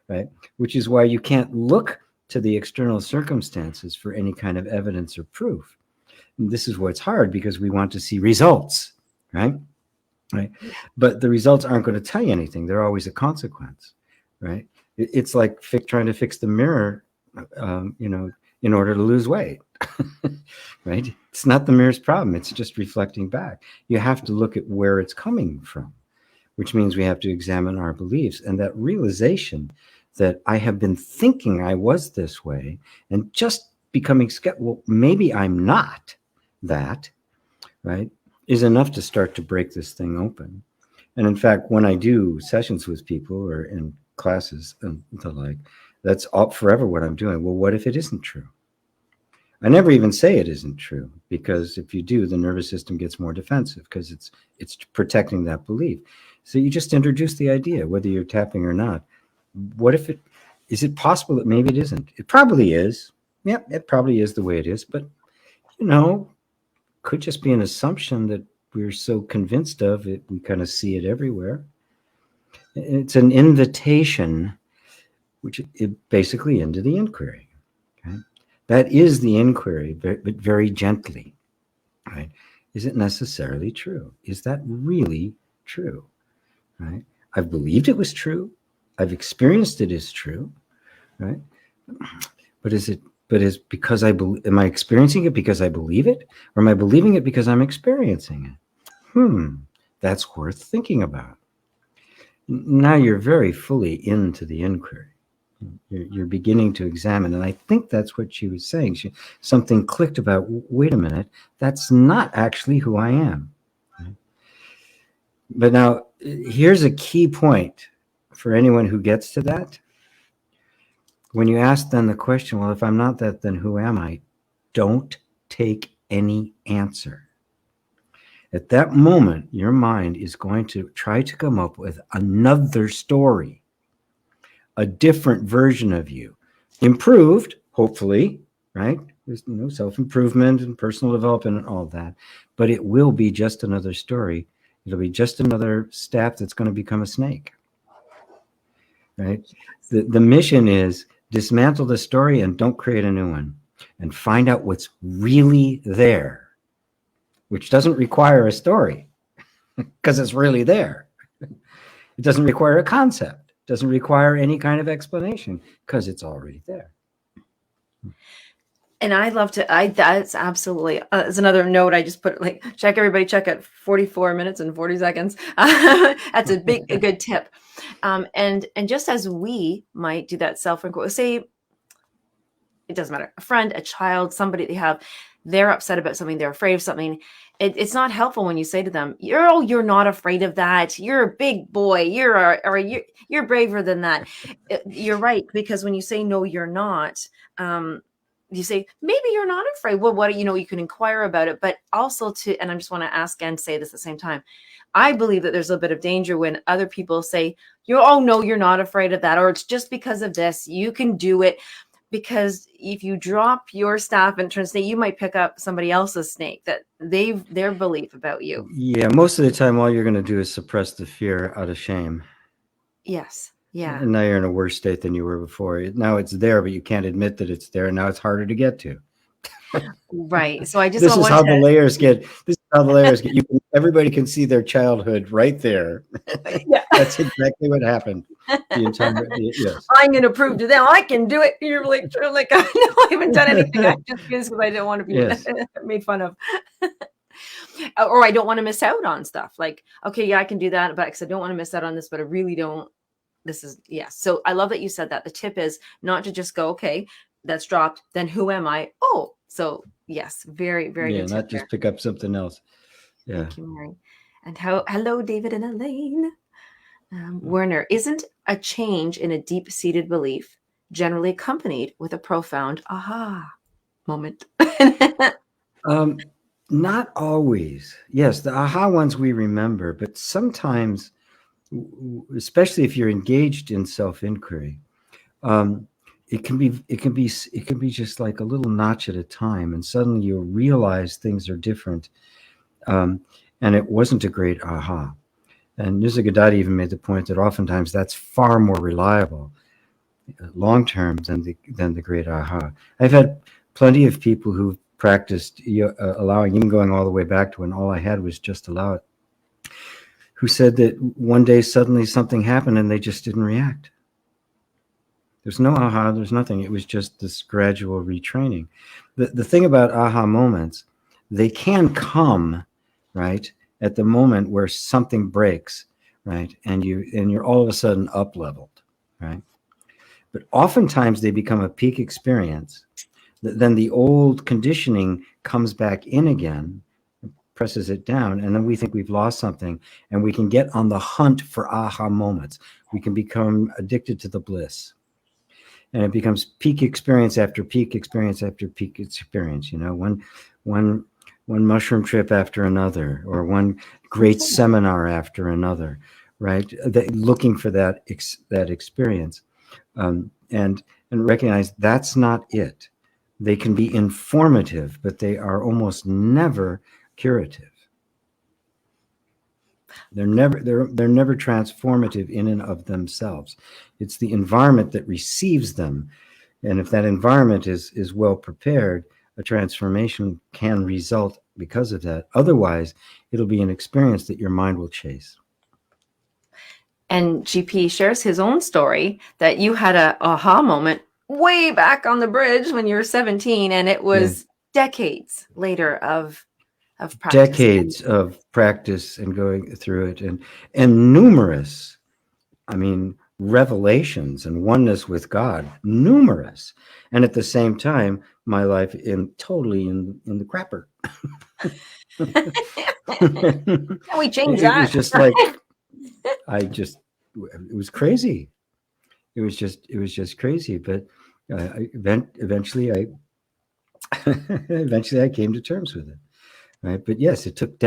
right? Which is why you can't look to the external circumstances for any kind of evidence or proof. And this is what's hard, because we want to see results, right? But the results aren't going to tell you anything. They're always a consequence, right? It's like trying to fix the mirror, in order to lose weight, right? It's not the mirror's problem. It's just reflecting back. You have to look at where it's coming from, which means we have to examine our beliefs. And that realization that I have been thinking I was this way, and just becoming skeptical, well, maybe I'm not that, right, is enough to start to break this thing open. And in fact, when I do sessions with people or in classes and the like, that's all forever what I'm doing. Well, what if it isn't true? I never even say it isn't true, because if you do, the nervous system gets more defensive because it's protecting that belief. So you just introduce the idea, whether you're tapping or not. What if is it possible that maybe it isn't? It probably is. Yeah, it probably is the way it is. But, could just be an assumption that we're so convinced of it, we kind of see it everywhere. It's an invitation, which is basically into the inquiry. Okay? That is the inquiry, but very gently. Right? Is it necessarily true? Is that really true? Right? I've believed it was true. I've experienced it as true. Right? But is because am I experiencing it because I believe it, or am I believing it because I'm experiencing it? That's worth thinking about. Now you're very fully into the inquiry. You're beginning to examine, and I think that's what she was saying. Something clicked about, wait a minute, that's not actually who I am. Right? But now here's a key point for anyone who gets to that. When you ask then the question, well, if I'm not that, then who am I? Don't take any answer. At that moment, your mind is going to try to come up with another story, a different version of you, improved, hopefully, right? There's self-improvement and personal development and all that, but it will be just another story. It'll be just another staff that's going to become a snake, right? The mission is dismantle the story and don't create a new one, and find out what's really there, which doesn't require a story because it's really there. It doesn't require a concept. It doesn't require any kind of explanation because it's already there. And I love to, that's absolutely, it's another note. I just put like, check at 44 minutes and 40 seconds. That's a good tip. And just as we might do that self-inquiry, say, it doesn't matter, a friend, a child, somebody they're upset about something, they're afraid of something. It's not helpful when you say to them, you're not afraid of that. You're a big boy. You're braver than that. You're right. Because when you say, no, you're not, you say, maybe you're not afraid. Well, what, you can inquire about it, but also and I just want to ask and say this at the same time. I believe that there's a bit of danger when other people say, oh, no, you're not afraid of that. Or it's just because of this, you can do it. Because if you drop your staff and turn snake, you might pick up somebody else's snake that their belief about you. Yeah. Most of the time, all you're going to do is suppress the fear out of shame. Yes. Yeah. And now you're in a worse state than you were before. Now it's there, but you can't admit that it's there. And now it's harder to get to. Right. So I just this is how the layers get. Everybody can see their childhood right there. Yeah. That's exactly what happened. Yes. I'm going to prove to them I can do it. You're like, I know I haven't done anything. I just because I don't want to be made fun of. Or I don't want to miss out on stuff. Like, okay, yeah, I can do that, but because I don't want to miss out on this, but I really don't. This is, yes. So I love that you said that. The tip is not to just go, okay, that's dropped. Then who am I? Oh, so yes, very, very good. Not just pick up something else. Yeah. Thank you, Mary. And hello, David and Elaine. Werner, isn't a change in a deep-seated belief generally accompanied with a profound aha moment? Not always. Yes, the aha ones we remember, but sometimes, especially if you're engaged in self-inquiry, it can be just like a little notch at a time, and suddenly you realize things are different, and it wasn't a great aha. And Nisargadatta even made the point that oftentimes that's far more reliable, long term, than the great aha. I've had plenty of people who've practiced allowing, even going all the way back to when all I had was just allow it, who said that one day suddenly something happened and they just didn't react. There's no aha, there's nothing. It was just this gradual retraining. The thing about aha moments, they can come, right, at the moment where something breaks, right, and you're all of a sudden up leveled, right? But oftentimes they become a peak experience. Then the old conditioning comes back in again, presses it down, and then we think we've lost something, and we can get on the hunt for aha moments. We can become addicted to the bliss. And it becomes peak experience after peak experience after peak experience, one mushroom trip after another, or one great seminar after another, right? Looking for that experience, and recognize that's not it. They can be informative, but they are almost never curative. They're never transformative in and of themselves. It's the environment that receives them, and if that environment is well prepared, a transformation can result because of that. Otherwise, it'll be an experience that your mind will chase. And GP shares his own story that you had a aha moment way back on the bridge when you were 17, and it was decades later of practice. Decades of practice and going through it, and numerous, revelations and oneness with God, numerous. And at the same time, my life totally in the crapper. Can we change that? It was just like, it was crazy. It was just crazy. But eventually Eventually, I came to terms with it. Right, but yes, it took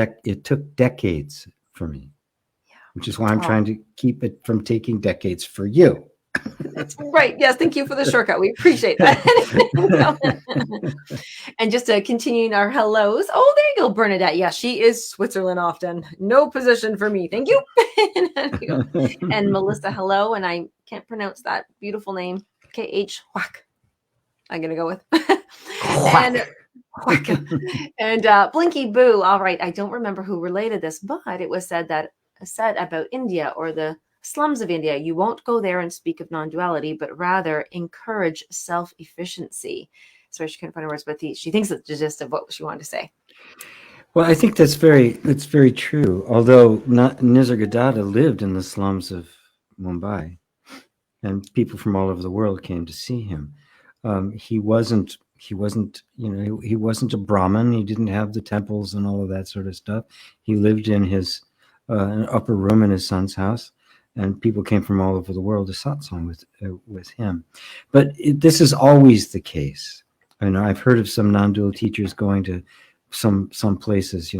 decades for me, which is why I'm trying to keep it from taking decades for you. That's right. Yes, thank you for the shortcut. We appreciate that. And just continuing our hellos. Oh, there you go, Bernadette. Yeah, she is Switzerland often. No position for me. Thank you. And Melissa, hello. And I can't pronounce that beautiful name. KH Whack. I'm going to go with. And Whack. And Blinky Boo. All right. I don't remember who related this, but it was said about India or the slums of India. You won't go there and speak of non-duality, but rather encourage self-efficiency. Sorry, she couldn't find her words, but she thinks that's the gist of what she wanted to say. Well, I think that's very true. Although Nisargadatta lived in the slums of Mumbai, and people from all over the world came to see him. He wasn't a Brahmin. He didn't have the temples and all of that sort of stuff. He lived in his an upper room in his son's house, and people came from all over the world to satsang with him. But this is always the case. I know I've heard of some non-dual teachers going to some places,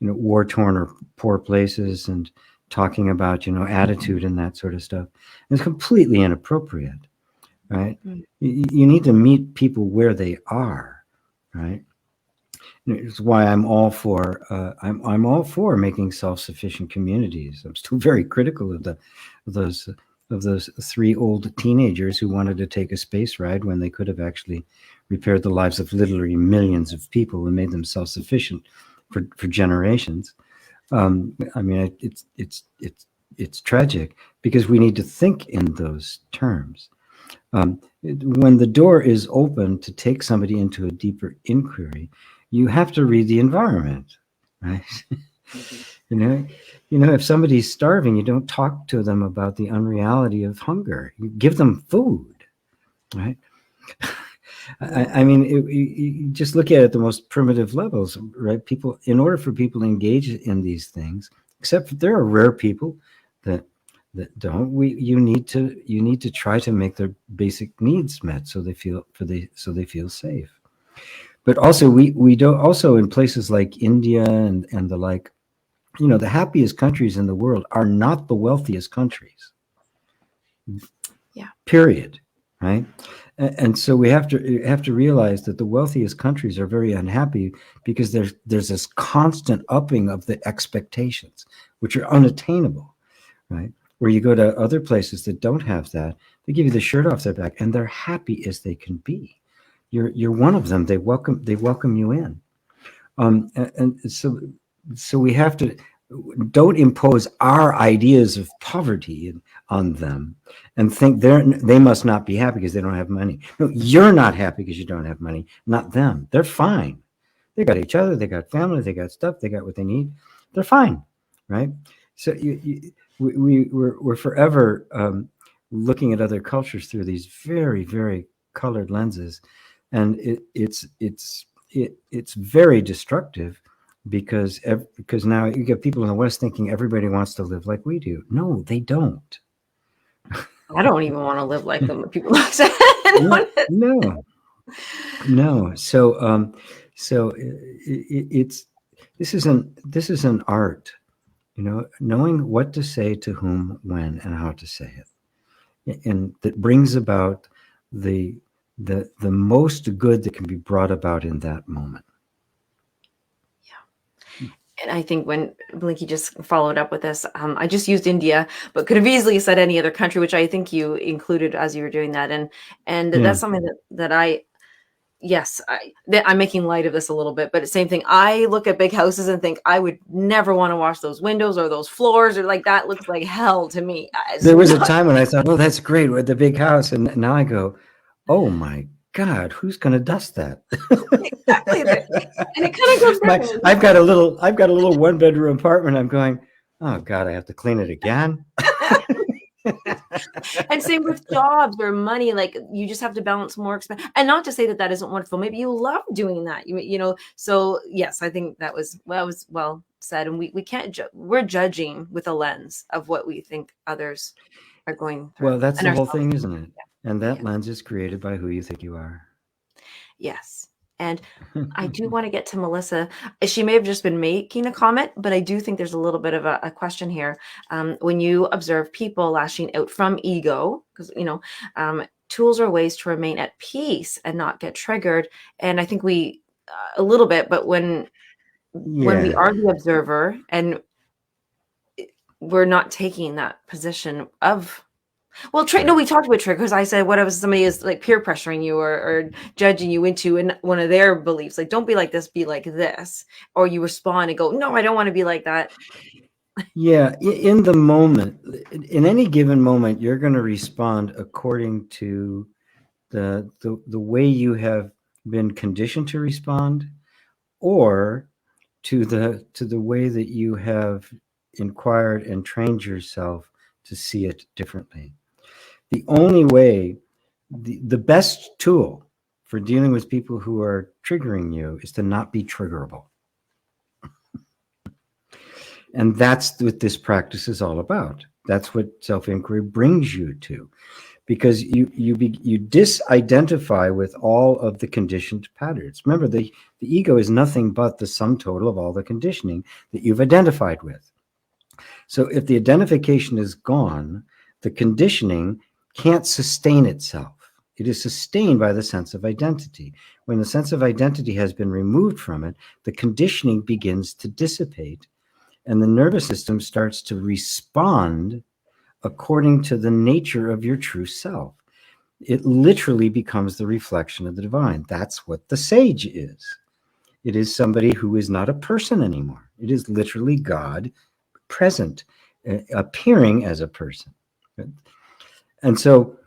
war-torn or poor places, and talking about, attitude and that sort of stuff. And it's completely inappropriate, right? You need to meet people where they are, right? It's why I'm all for I'm all for making self-sufficient communities. I'm still very critical of those 3 old teenagers who wanted to take a space ride when they could have actually repaired the lives of literally millions of people and made them self-sufficient for generations. I mean, it's tragic because we need to think in those terms. When the door is open to take somebody into a deeper inquiry, you have to read the environment, right? If somebody's starving, you don't talk to them about the unreality of hunger. You give them food, right? I mean, you just look at it at the most primitive levels, right? People, in order for people to engage in these things, except for there are rare people that don't. You need to try to make their basic needs met so they feel safe. But also, we don't. Also, in places like India and the like, the happiest countries in the world are not the wealthiest countries. Yeah. Period. Right. And so we have to realize that the wealthiest countries are very unhappy because there's this constant upping of the expectations, which are unattainable, right? Where you go to other places that don't have that, they give you the shirt off their back, and they're happy as they can be. You're one of them. They welcome you in, and so we have to. Don't impose our ideas of poverty on them and think they must not be happy because they don't have money. No, you're not happy because you don't have money, not them. They're fine. They got each other. They got family. They got stuff. They got what they need. They're fine, right? So we're forever looking at other cultures through these very, very colored lenses, and it's very destructive. Because now you get people in the West thinking everybody wants to live like we do. No, they don't. I don't even want to live like them. People like that. No. So this is an art, knowing what to say to whom, when, and how to say it, and that brings about the most good that can be brought about in that moment. And I think when Blinky just followed up with this, I just used India, but could have easily said any other country, which I think you included as you were doing that. And that's something that I'm making light of this a little bit, but same thing. I look at big houses and think I would never want to wash those windows or those floors, or like that looks like hell to me. There was a time when I thought, oh, that's great with the big house. And now I go, oh my God, who's going to dust that? Exactly. And it kind of goes back. I've got a little 1-bedroom apartment. I'm going, oh God, I have to clean it again. And same with jobs or money. Like you just have to balance more expense. And not to say that isn't wonderful. Maybe you love doing that. So yes, I think that was well said. And we can't. We're judging with a lens of what we think others are going through. Well, that's the whole thing, isn't it? Yeah. And that lens is created by who you think you are. Yes. And I do want to get to Melissa. She may have just been making a comment, but I do think there's a little bit of a question here. When you observe people lashing out from ego, because, tools or ways to remain at peace and not get triggered. And I think we, a little bit, but when we are the observer and we're not taking that position of, well, no, we talked about triggers. I said, what if somebody is like peer pressuring you or judging you into one of their beliefs? Like, don't be like this, be like this. Or you respond and go, no, I don't want to be like that. Yeah, in the moment, in any given moment, you're going to respond according to the way you have been conditioned to respond, or to the way that you have inquired and trained yourself to see it differently. The only way, the best tool for dealing with people who are triggering you is to not be triggerable. And that's what this practice is all about. That's what self-inquiry brings you to, because you disidentify with all of the conditioned patterns. Remember, the ego is nothing but the sum total of all the conditioning that you've identified with. So if the identification is gone, the conditioning can't sustain itself. It is sustained by the sense of identity. When the sense of identity has been removed from it, the conditioning begins to dissipate, and the nervous system starts to respond according to the nature of your true self. It literally becomes the reflection of the divine. That's what the sage is. It is somebody who is not a person anymore. It is literally God present, appearing as a person. And so,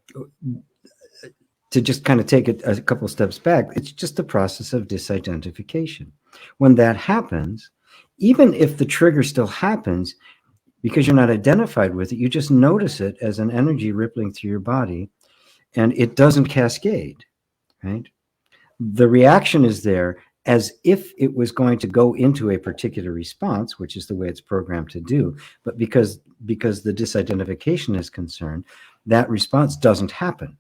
to just kind of take it a couple steps back, it's just the process of disidentification. When that happens, even if the trigger still happens, because you're not identified with it, you just notice it as an energy rippling through your body, and it doesn't cascade, right? The reaction is there as if it was going to go into a particular response, which is the way it's programmed to do. But because the disidentification is concerned, that response doesn't happen.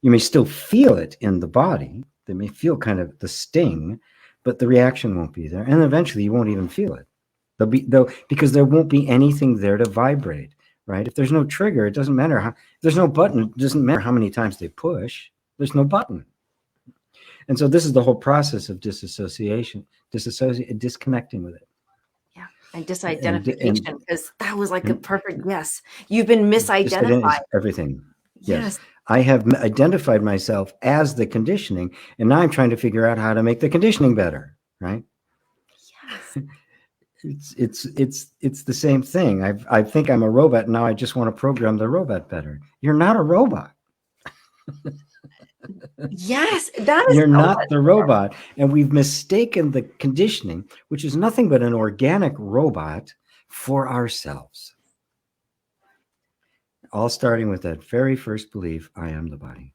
You may still feel it in the body. They may feel kind of the sting, but the reaction won't be there. And eventually you won't even feel it. Because there won't be anything there to vibrate, right? If there's no trigger, it doesn't matter how, there's no button, it doesn't matter how many times they push, there's no button. And so this is the whole process of disconnecting with it. Yeah. And disidentification, because that was like a perfect, yes. You've been misidentified. Everything. Yes. I have identified myself as the conditioning, and now I'm trying to figure out how to make the conditioning better, right? Yes. It's the same thing. I think I'm a robot, and now I just want to program the robot better. You're not a robot. Yes, that is. You're not the robot, and we've mistaken the conditioning, which is nothing but an organic robot, for ourselves. All starting with that very first belief, I am the body.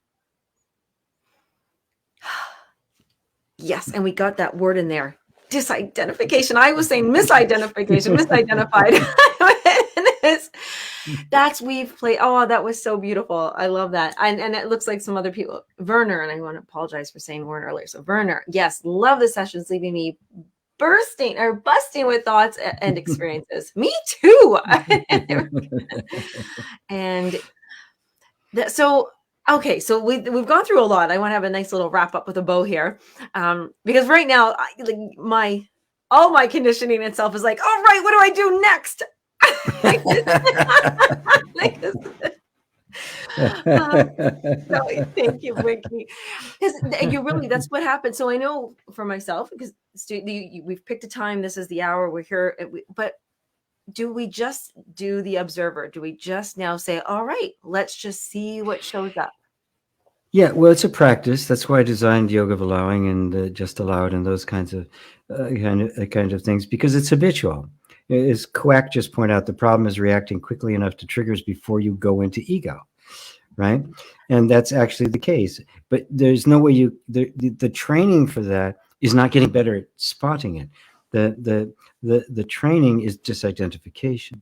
Yes, and we got that word in there. Disidentification. I was saying misidentification, misidentified. That's we've played. Oh, that was so beautiful. I love that. And it looks like some other people, Werner, and I want to apologize for saying Werner earlier. So Werner, yes, love the sessions, leaving me busting with thoughts and experiences. Me too. And so okay, so we've gone through a lot. I want to have a nice little wrap up with a bow here, because right now, all my conditioning itself is like, all right, what do I do next? Thank you, Vicky. Because you really, that's what happened. So I know for myself, because we've picked a time. This is the hour we're here, but do we just do the observer? Do we just now say, all right, let's just see what shows up? Yeah, well, it's a practice. That's why I designed Yoga of Allowing and Just Allowed and those kinds of kind of things, because it's habitual. As Quack just pointed out, the problem is reacting quickly enough to triggers before you go into ego, right? And that's actually the case. But there's no way the training for that is not getting better at spotting it. The training is disidentification,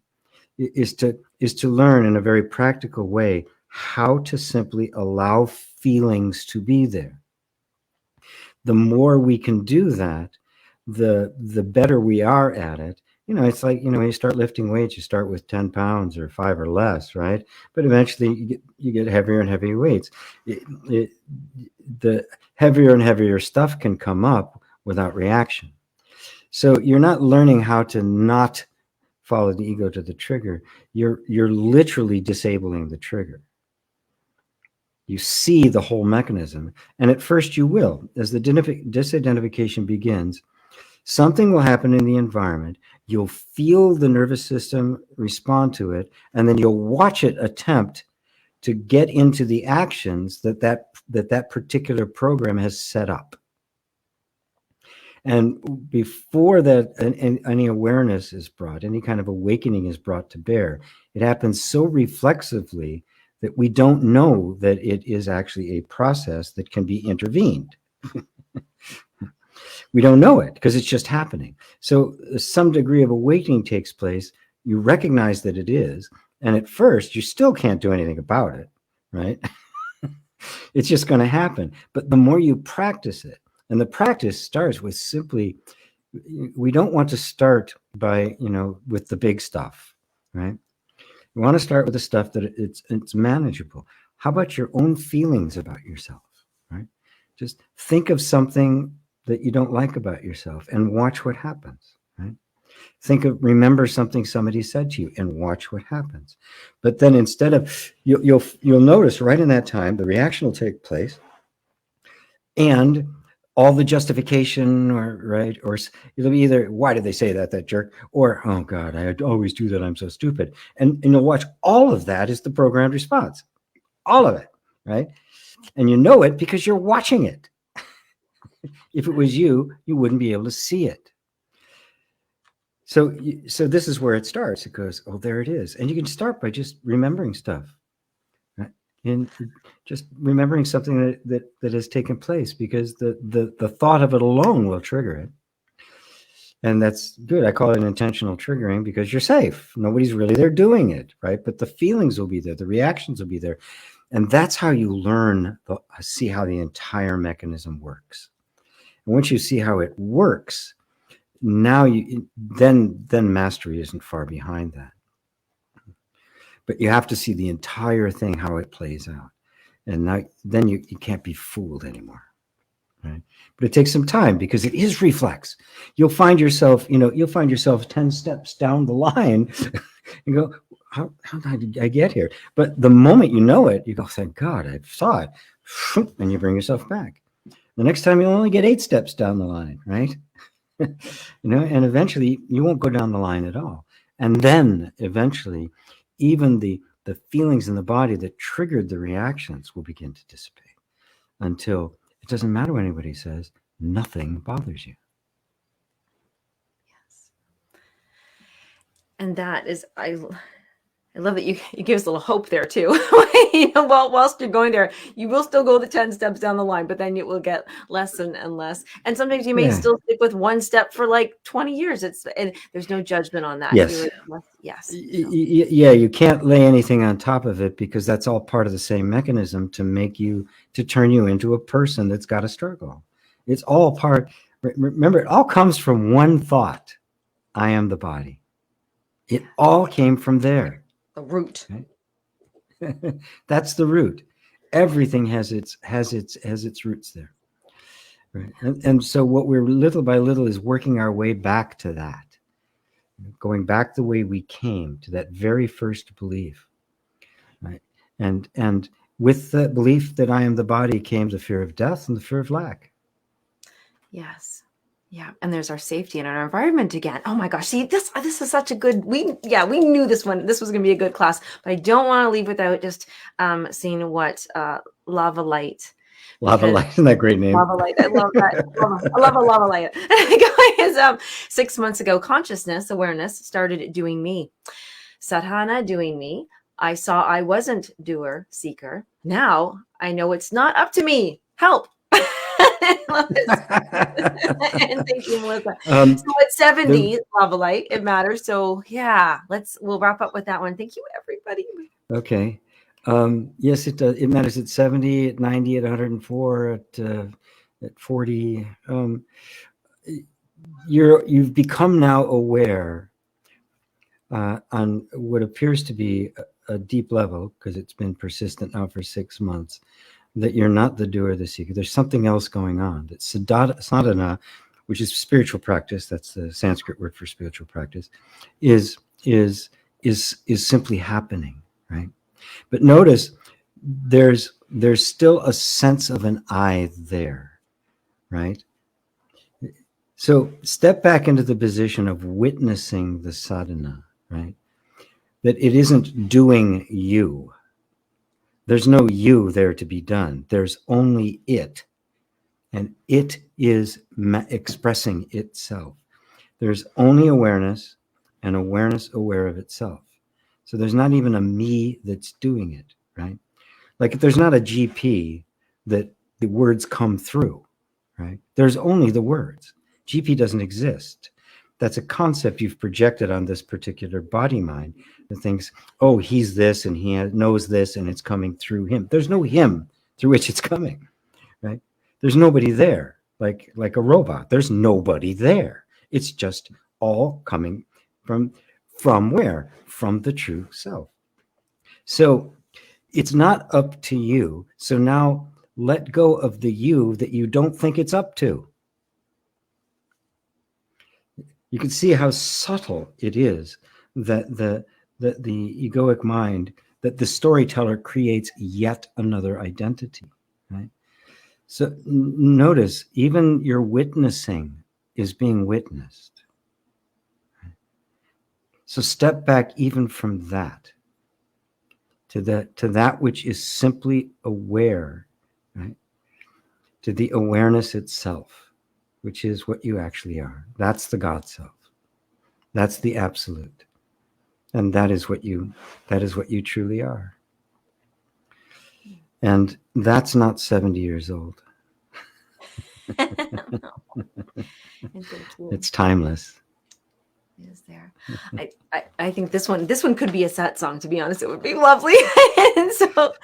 is to learn in a very practical way how to simply allow feelings to be there. the more we can do that, the better we are at it. It's like, when you start lifting weights, you start with 10 pounds or 5 or less, right? But eventually you get heavier and heavier weights. The heavier and heavier stuff can come up without reaction. So you're not learning how to not follow the ego to the trigger. You're literally disabling the trigger. You see the whole mechanism. And at first you will. As the disidentification begins, something will happen in the environment. You'll feel the nervous system respond to it, and then you'll watch it attempt to get into the actions that particular program has set up. And before that, any awareness is brought, any kind of awakening is brought to bear, it happens so reflexively that we don't know that it is actually a process that can be intervened. We don't know it because it's just happening. So some degree of awakening takes place. You recognize that it is, and at first you still can't do anything about it, right? It's just going to happen. But the more you practice it, and the practice starts with simply, we don't want to start by, with the big stuff, right? We want to start with the stuff that it's manageable. How about your own feelings about yourself, right? Just think of something that you don't like about yourself and watch what happens, right? Remember something somebody said to you and watch what happens. But then instead of, you'll notice right in that time, the reaction will take place, and all the justification, or it'll be either, why did they say that jerk? Or, oh God, I always do that, I'm so stupid. And you'll watch all of that is the programmed response. All of it, right? And you know it because you're watching it. If it was you, you wouldn't be able to see it. So this is where it starts. It goes, oh, there it is. And you can start by just remembering stuff. Right? And just remembering something that has taken place, because the thought of it alone will trigger it. And that's good. I call it intentional triggering because you're safe. Nobody's really there doing it, right? But the feelings will be there. The reactions will be there. And that's how you learn, see how the entire mechanism works. And once you see how it works, now then mastery isn't far behind that. But you have to see the entire thing, how it plays out. And then you can't be fooled anymore. Right? But it takes some time because it is reflex. You'll find yourself 10 steps down the line and go, how did I get here? But the moment you know it, you go, thank God I saw it. And you bring yourself back. The next time you'll only get 8 steps down the line, right? And eventually you won't go down the line at all. And then eventually, even the feelings in the body that triggered the reactions will begin to dissipate, until it doesn't matter what anybody says, nothing bothers you. Yes. And that is, I love that you give us a little hope there too. Whilst you're going there, you will still go the 10 steps down the line, but then it will get less and less. And sometimes you may still stick with one step for like 20 years. And there's no judgment on that. Yes. Yes. Yeah, you can't lay anything on top of it, because that's all part of the same mechanism to turn you into a person that's got a struggle. It's all part. Remember, it all comes from one thought: I am the body. It all came from there. The root. Okay? That's the root. Everything has its roots there. Right? And so what we're little by little is working our way back to that, going back the way we came to that very first belief. Right? And with the belief that I am the body came the fear of death and the fear of lack. Yes. Yeah. And there's our safety in our environment again. Oh my gosh. See, this is such a good, we knew this was going to be a good class, but I don't want to leave without just seeing what Lava Light. Lava Light, isn't that a great name? Lava Light. I love that. I love a Lava Light. Guys, 6 months ago, consciousness awareness started doing me. Sadhana doing me. I saw I wasn't doer, seeker. Now I know it's not up to me. Help. And thank you, Melissa. So at 70, Lava Light, it matters. So yeah, we'll wrap up with that one. Thank you, everybody. Okay. Yes, it does. It matters at 70, at 90, at 104, at at 40, you've become now aware on what appears to be a deep level, because it's been persistent now for 6 months, that you're not the doer, the seeker. There's something else going on. That sadhana, which is spiritual practice, that's the Sanskrit word for spiritual practice, is simply happening, right? But notice there's still a sense of an I there, right? So step back into the position of witnessing the sadhana, right? That it isn't doing you. There's no you there to be done. There's only it. And it is expressing itself. There's only awareness, and awareness aware of itself. So there's not even a me that's doing it, right? Like if there's not a GP that the words come through, right? There's only the words. GP doesn't exist. That's a concept you've projected on this particular body mind that thinks, oh, he's this and he knows this and it's coming through him. There's no him through which it's coming, right? There's nobody there, like a robot. There's nobody there. It's just all coming from where? From the true self. So it's not up to you. So now let go of the you that you don't think it's up to. You can see how subtle it is that the egoic mind, that the storyteller creates yet another identity, right? So notice, even your witnessing is being witnessed. So step back even from that to that which is simply aware, right? To the awareness itself, which is what you actually are. That's the God self. That's the absolute. And that is what you truly are. And that's not 70 years old. No. It's timeless. Is there? I think this one could be a set song, to be honest. It would be lovely. And so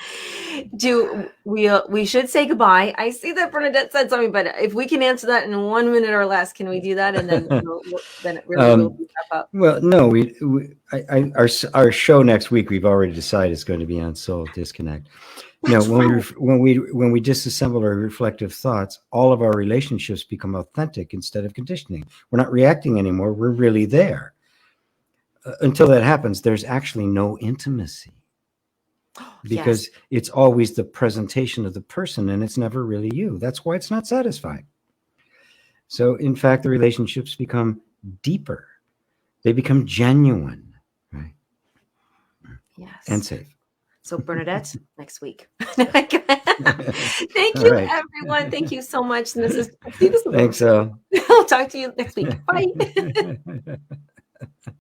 we should say goodbye. I see that Bernadette said something, but if we can answer that in 1 minute or less, can we do that? And then then it really will wrap up. Well, no, our show next week, we've already decided is going to be on soul disconnect. When we disassemble our reflective thoughts, all of our relationships become authentic instead of conditioning. We're not reacting anymore. We're really there. Until that happens, there's actually no intimacy, because it's always the presentation of the person, and it's never really you. That's why it's not satisfying. So, in fact, the relationships become deeper. They become genuine, right? Yes. And safe. So Bernadette, next week. Thank you, right, everyone. Thank you so much. And thanks. I'll talk to you next week. Bye.